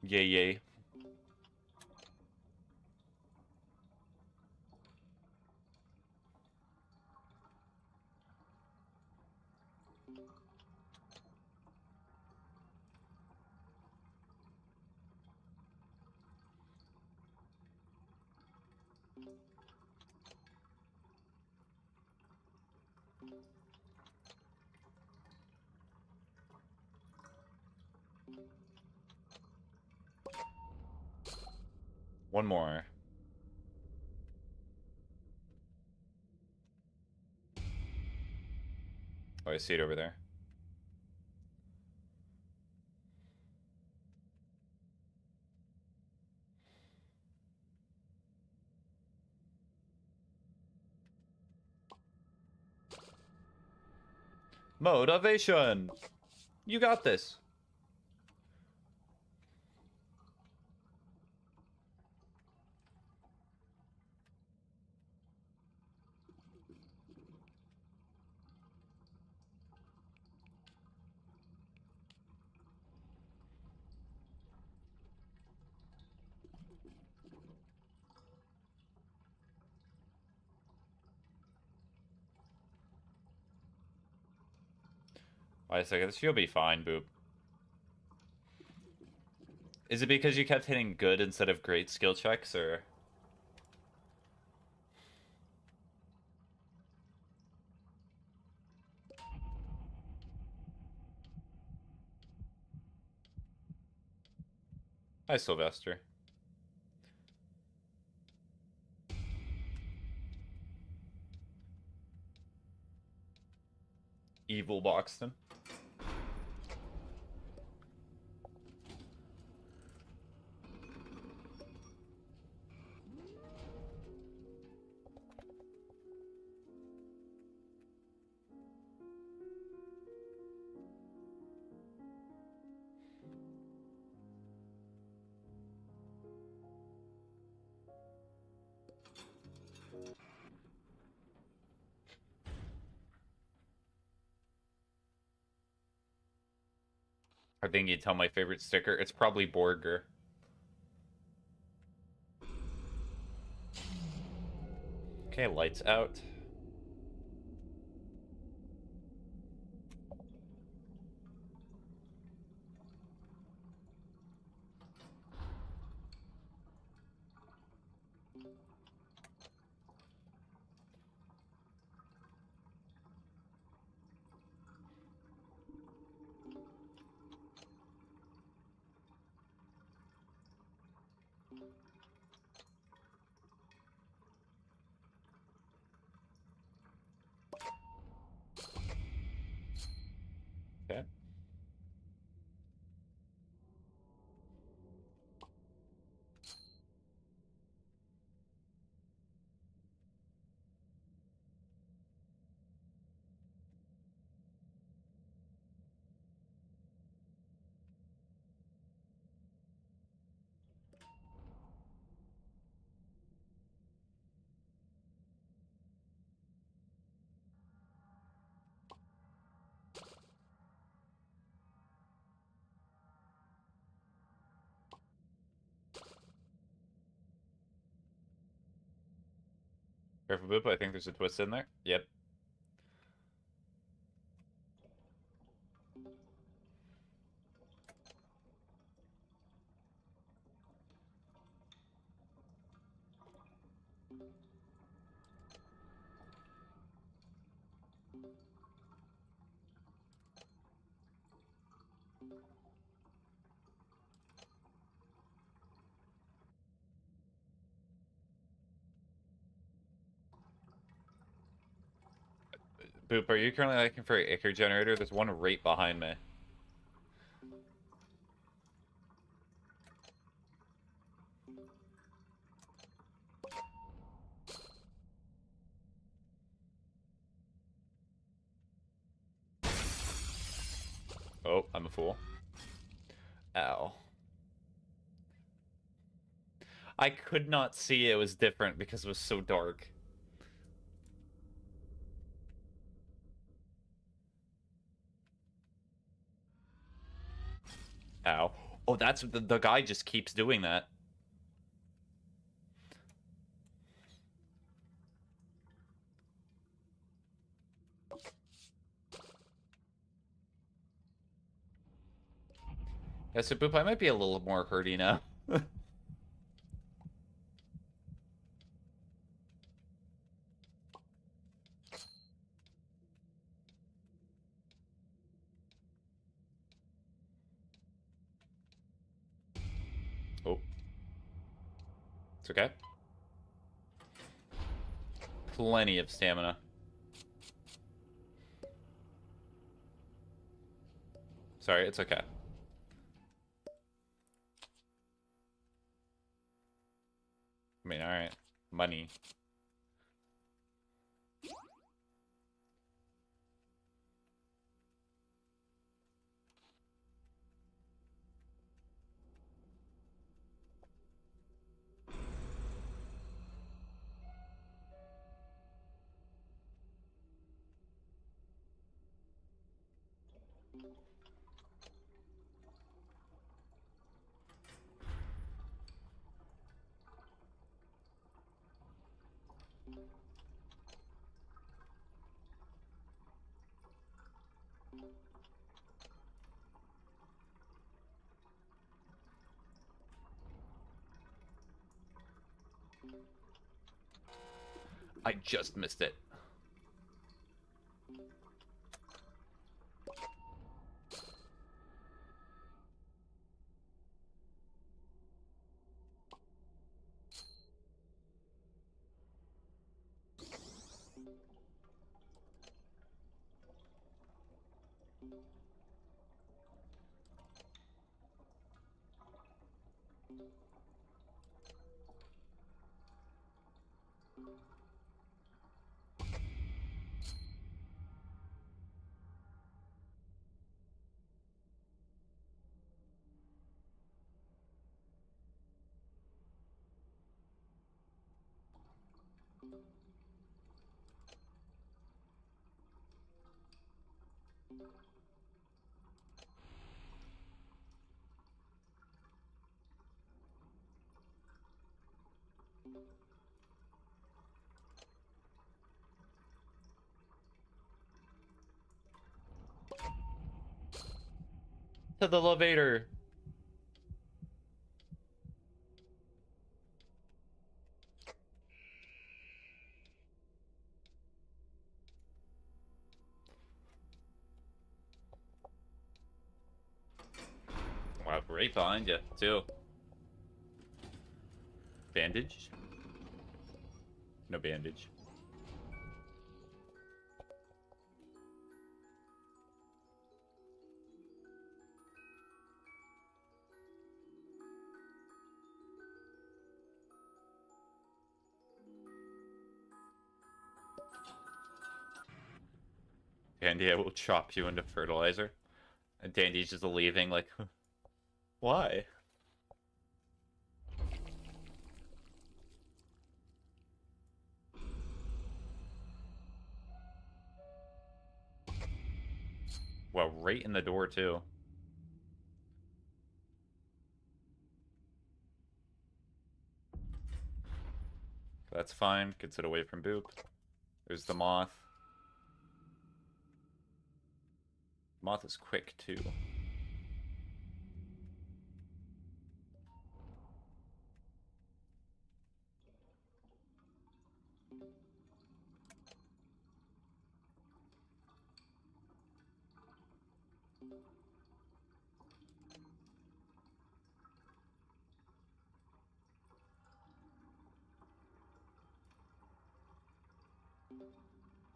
Yay, yay. One more. Oh, I see it over there. Motivation! You got this. Wait a second, she'll be fine, Boop. Is it because you kept hitting good instead of great skill checks, or...? Hi, Sylvester. Evil Boxton. I think you'd tell my favorite sticker. It's probably Borger. Okay, lights out. Okay. Careful, Boop. I think there's a twist in there. Yep. Boop, are you currently looking for an Icar generator? There's one right behind me. Oh, I'm a fool. Ow. I could not see it was different because it was so dark. Ow. Oh, that's the guy just keeps doing that. Yeah, so Boop, I might be a little more hurty now. Oh. It's okay. Plenty of stamina. Sorry, it's okay. I mean, alright. Money. I just missed it. To the elevator. Wow, right behind you, too. Bandage? No bandage. Dandy, I will chop you into fertilizer. And Dandy's just leaving, like, why? Well, right in the door, too. That's fine. Gets it away from Boop. There's the moth. Moth is quick, too.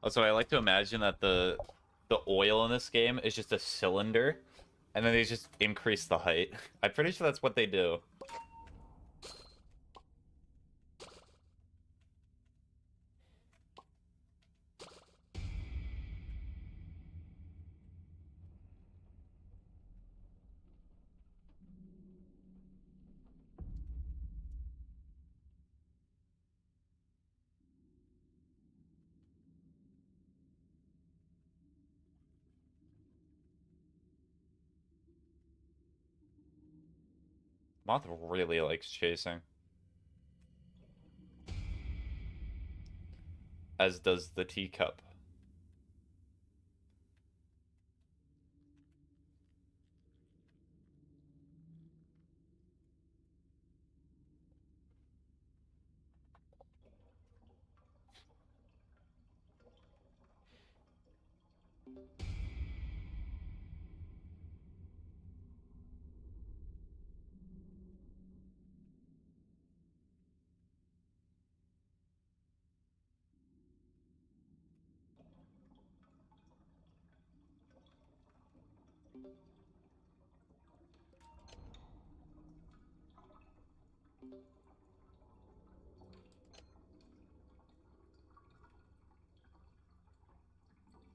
Also, I like to imagine that the oil in this game is just a cylinder, and then they just increase the height. I'm pretty sure that's what they do. Moth really likes chasing. As does the teacup.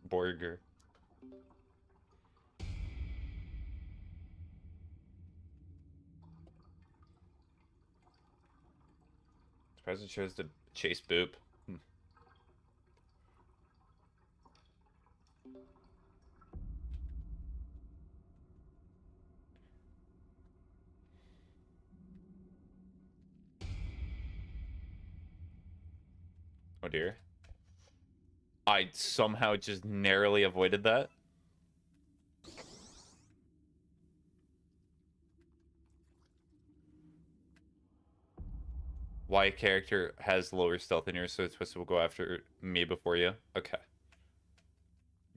Borger. Surprised it chose to chase Boop. Oh dear. I somehow just narrowly avoided that. Why a character has lower stealth than yours, so it's supposed to go after me before you? Okay.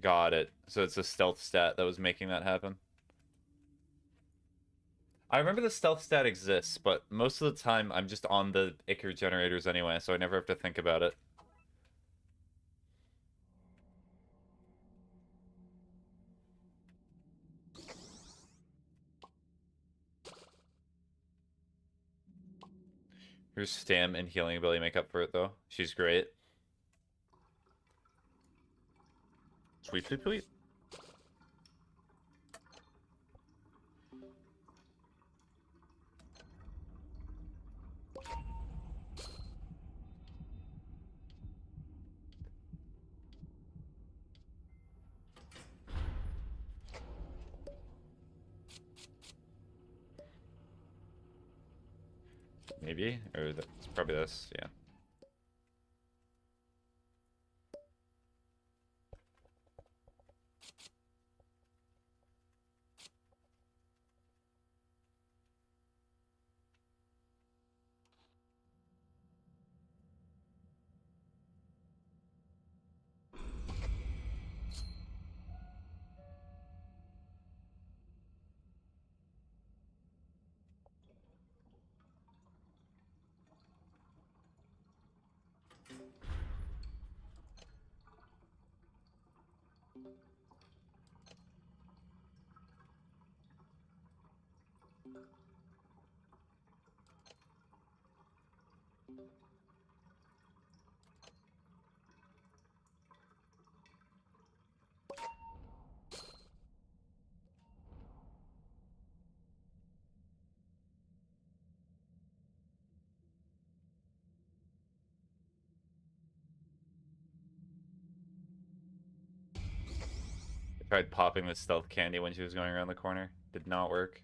Got it. So it's a stealth stat that was making that happen. I remember the stealth stat exists, but most of the time I'm just on the Ichor generators anyway, so I never have to think about it. Her stam and healing ability make up for it, though. She's great. Sweet, sweet, sweet. Maybe? Or that's probably this, yeah. tried popping the stealth candy when she was going around the corner. Did not work.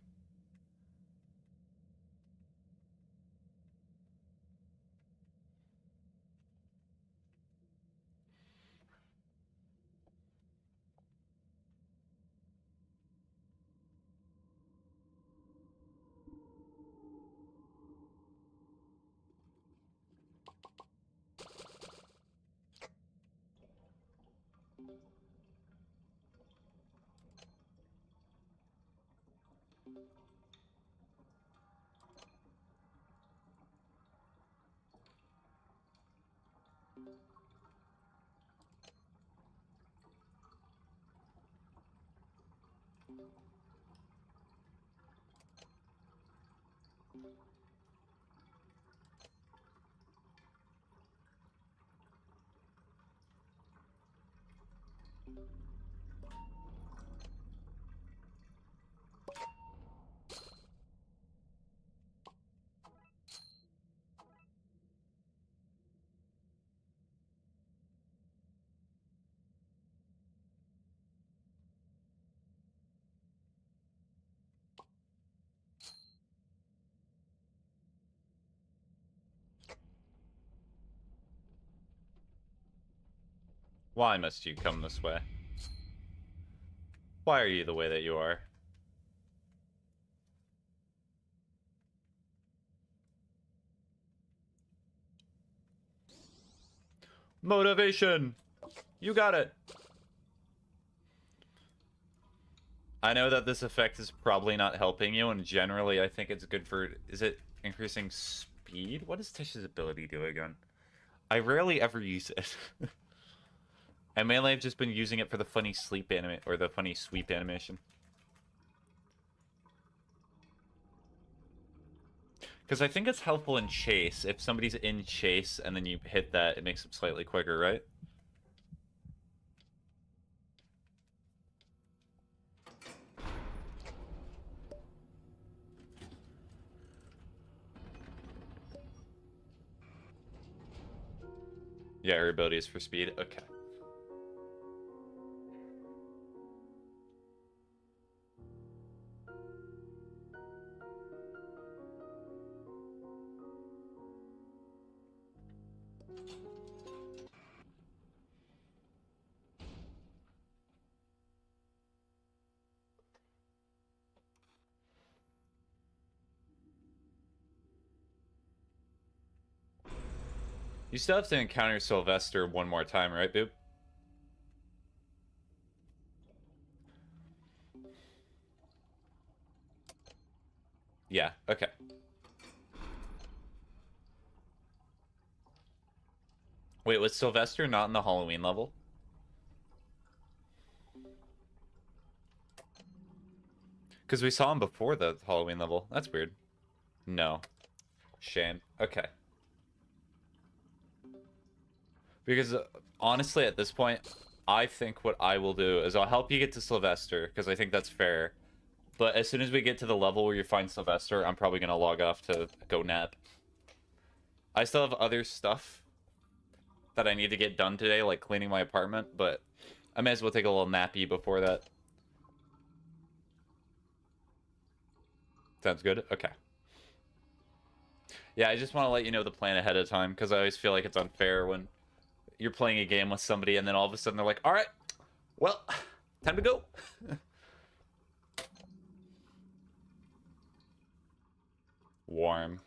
Why must you come this way? Why are you the way that you are? Motivation! You got it! I know that this effect is probably not helping you, and generally I think it's good for... Is it increasing speed? What does Tish's ability do again? I rarely ever use it. I mainly have just been using it for the funny sleep anime or the funny sweep animation. Because I think it's helpful in chase. If somebody's in chase and then you hit that, it makes them slightly quicker, right? Yeah, her ability is for speed. Okay. You still have to encounter Sylvester one more time, right, Boop? Yeah, okay. Wait, was Sylvester not in the Halloween level? Because we saw him before the Halloween level. That's weird. No. Shame. Okay. Because honestly, at this point, I think what I will do is I'll help you get to Sylvester, because I think that's fair. But as soon as we get to the level where you find Sylvester, I'm probably going to log off to go nap. I still have other stuff that I need to get done today, like cleaning my apartment, but I may as well take a little nappy before that. Sounds good? Okay. Yeah, I just want to let you know the plan ahead of time, because I always feel like it's unfair when you're playing a game with somebody and then all of a sudden they're like, all right, well, time to go. Warm.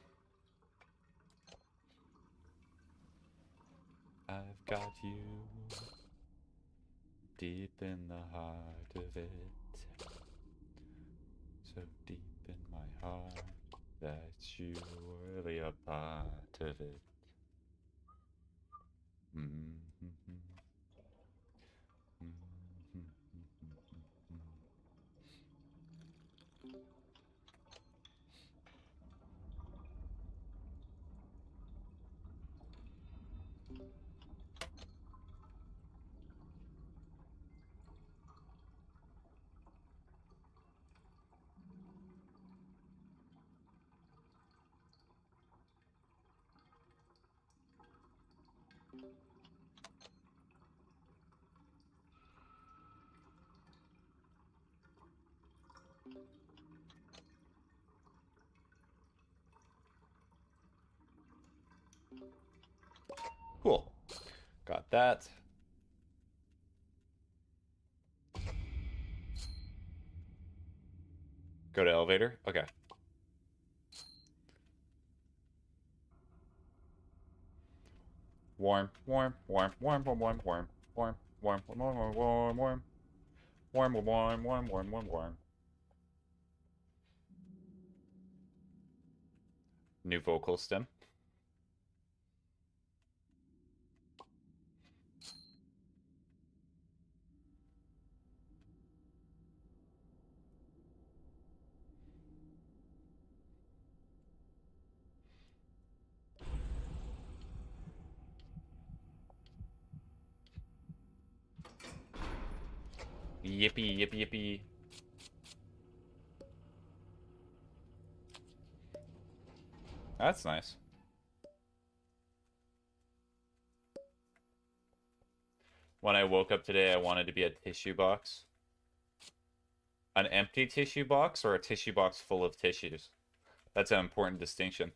I've got you deep in the heart of it. So deep in my heart that you were really a part of it. Mm-hmm. Cool. Got that. Go to elevator. Okay. Warm, warm, warm, warm, warm, warm, warm, warm, warm, warm, warm, warm, warm, warm, warm, warm, warm, warm, warm, warm. New vocal stem. Yippee, yippee, yippee. That's nice. When I woke up today, I wanted to be a tissue box. An empty tissue box or a tissue box full of tissues? That's an important distinction.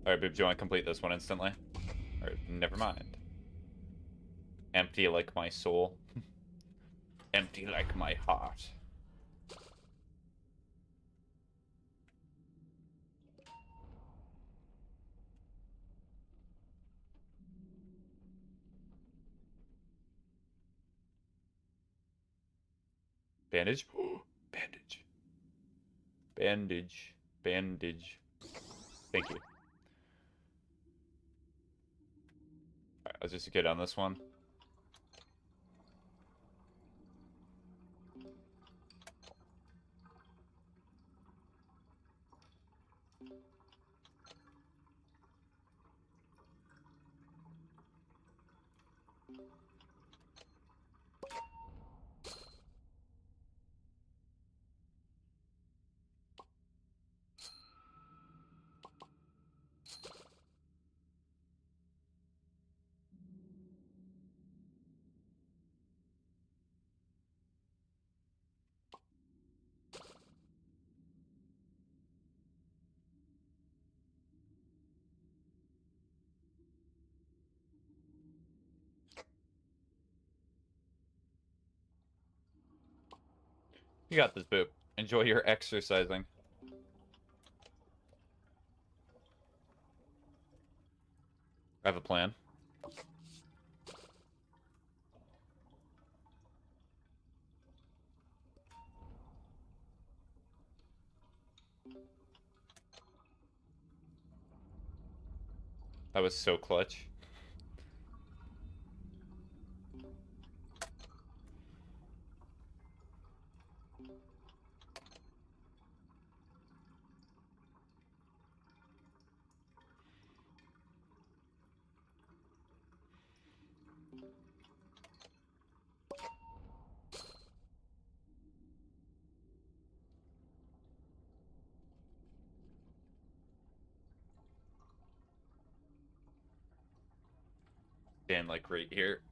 Alright, babe, do you want to complete this one instantly? Or never mind. Empty like my soul. Empty like my heart. Bandage? Bandage. Bandage. Bandage. Thank you. Alright, let's just get on this one. You got this, Boop. Enjoy your exercising. I have a plan. That was so clutch. Stand like right here.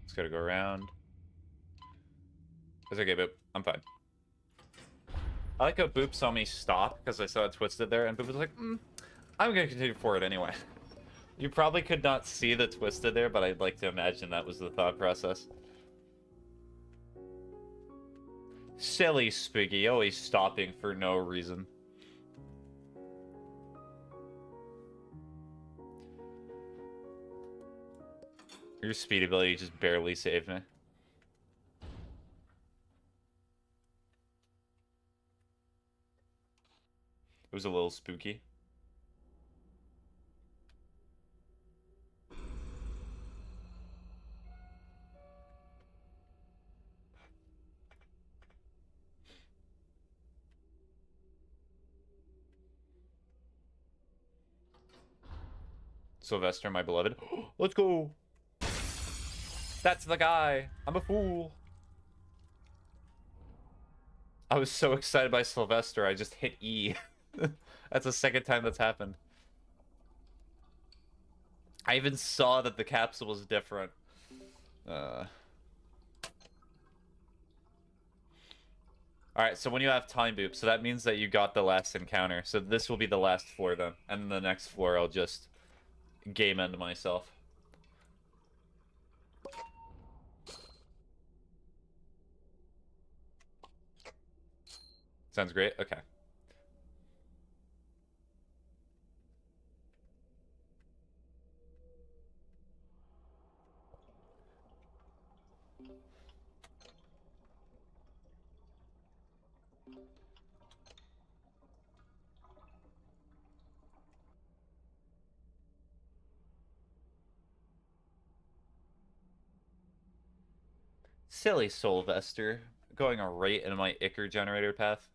Just gotta go around. It's okay, Boop. I'm fine. I like how Boop saw me stop because I saw it twisted there, and Boop was like, I'm gonna continue forward anyway. You probably could not see the twisted there, but I'd like to imagine that was the thought process. Silly Spiggy, always stopping for no reason. Your speed ability just barely saved me. was a little spooky. Sylvester, my beloved. Let's go. That's the guy. I'm a fool. I was so excited by Sylvester, I just hit E. That's the second time that's happened. I even saw that the capsule was different. Alright, so when you have time boop, so that means that you got the last encounter. So this will be the last floor then. And then the next floor I'll just game end myself. Sounds great? Okay. Silly Sylvester. Going right into my Icker generator path.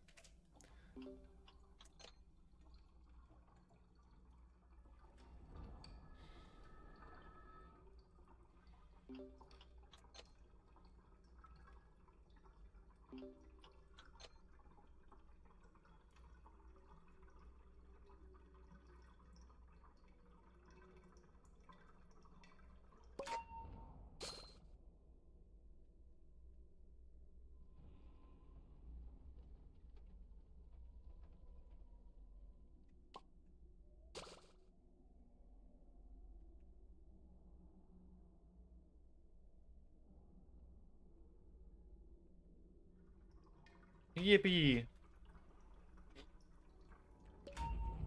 Yippee!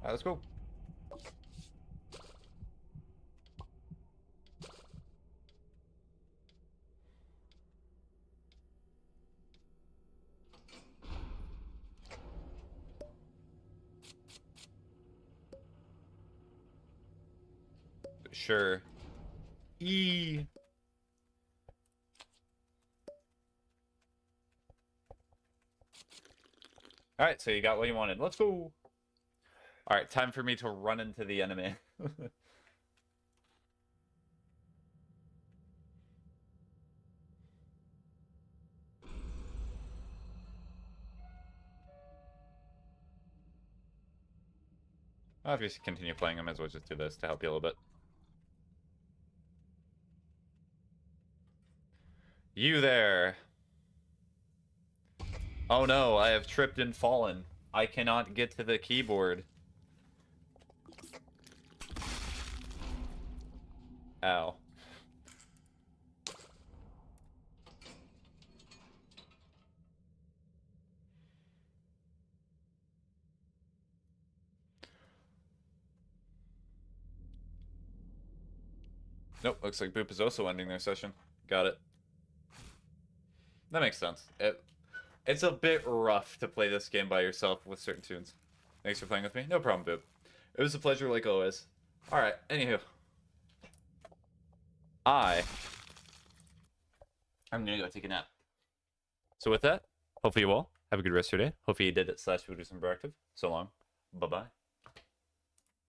Alright, let's go. Sure. E. Alright, so you got what you wanted. Let's go! Alright, time for me to run into the enemy. Well, if you continue playing, I might as well just do this to help you a little bit. You there! Oh no, I have tripped and fallen. I cannot get to the keyboard. Ow. Nope, looks like Boop is also ending their session. Got it. That makes sense. It's a bit rough to play this game by yourself with certain tunes. Thanks for playing with me. No problem, Boop. It was a pleasure like always. Alright, anywho. I'm gonna go take a nap. So with that, hopefully you all have a good rest of your day. Hopefully you did it / will do some proactive. So long. Bye-bye.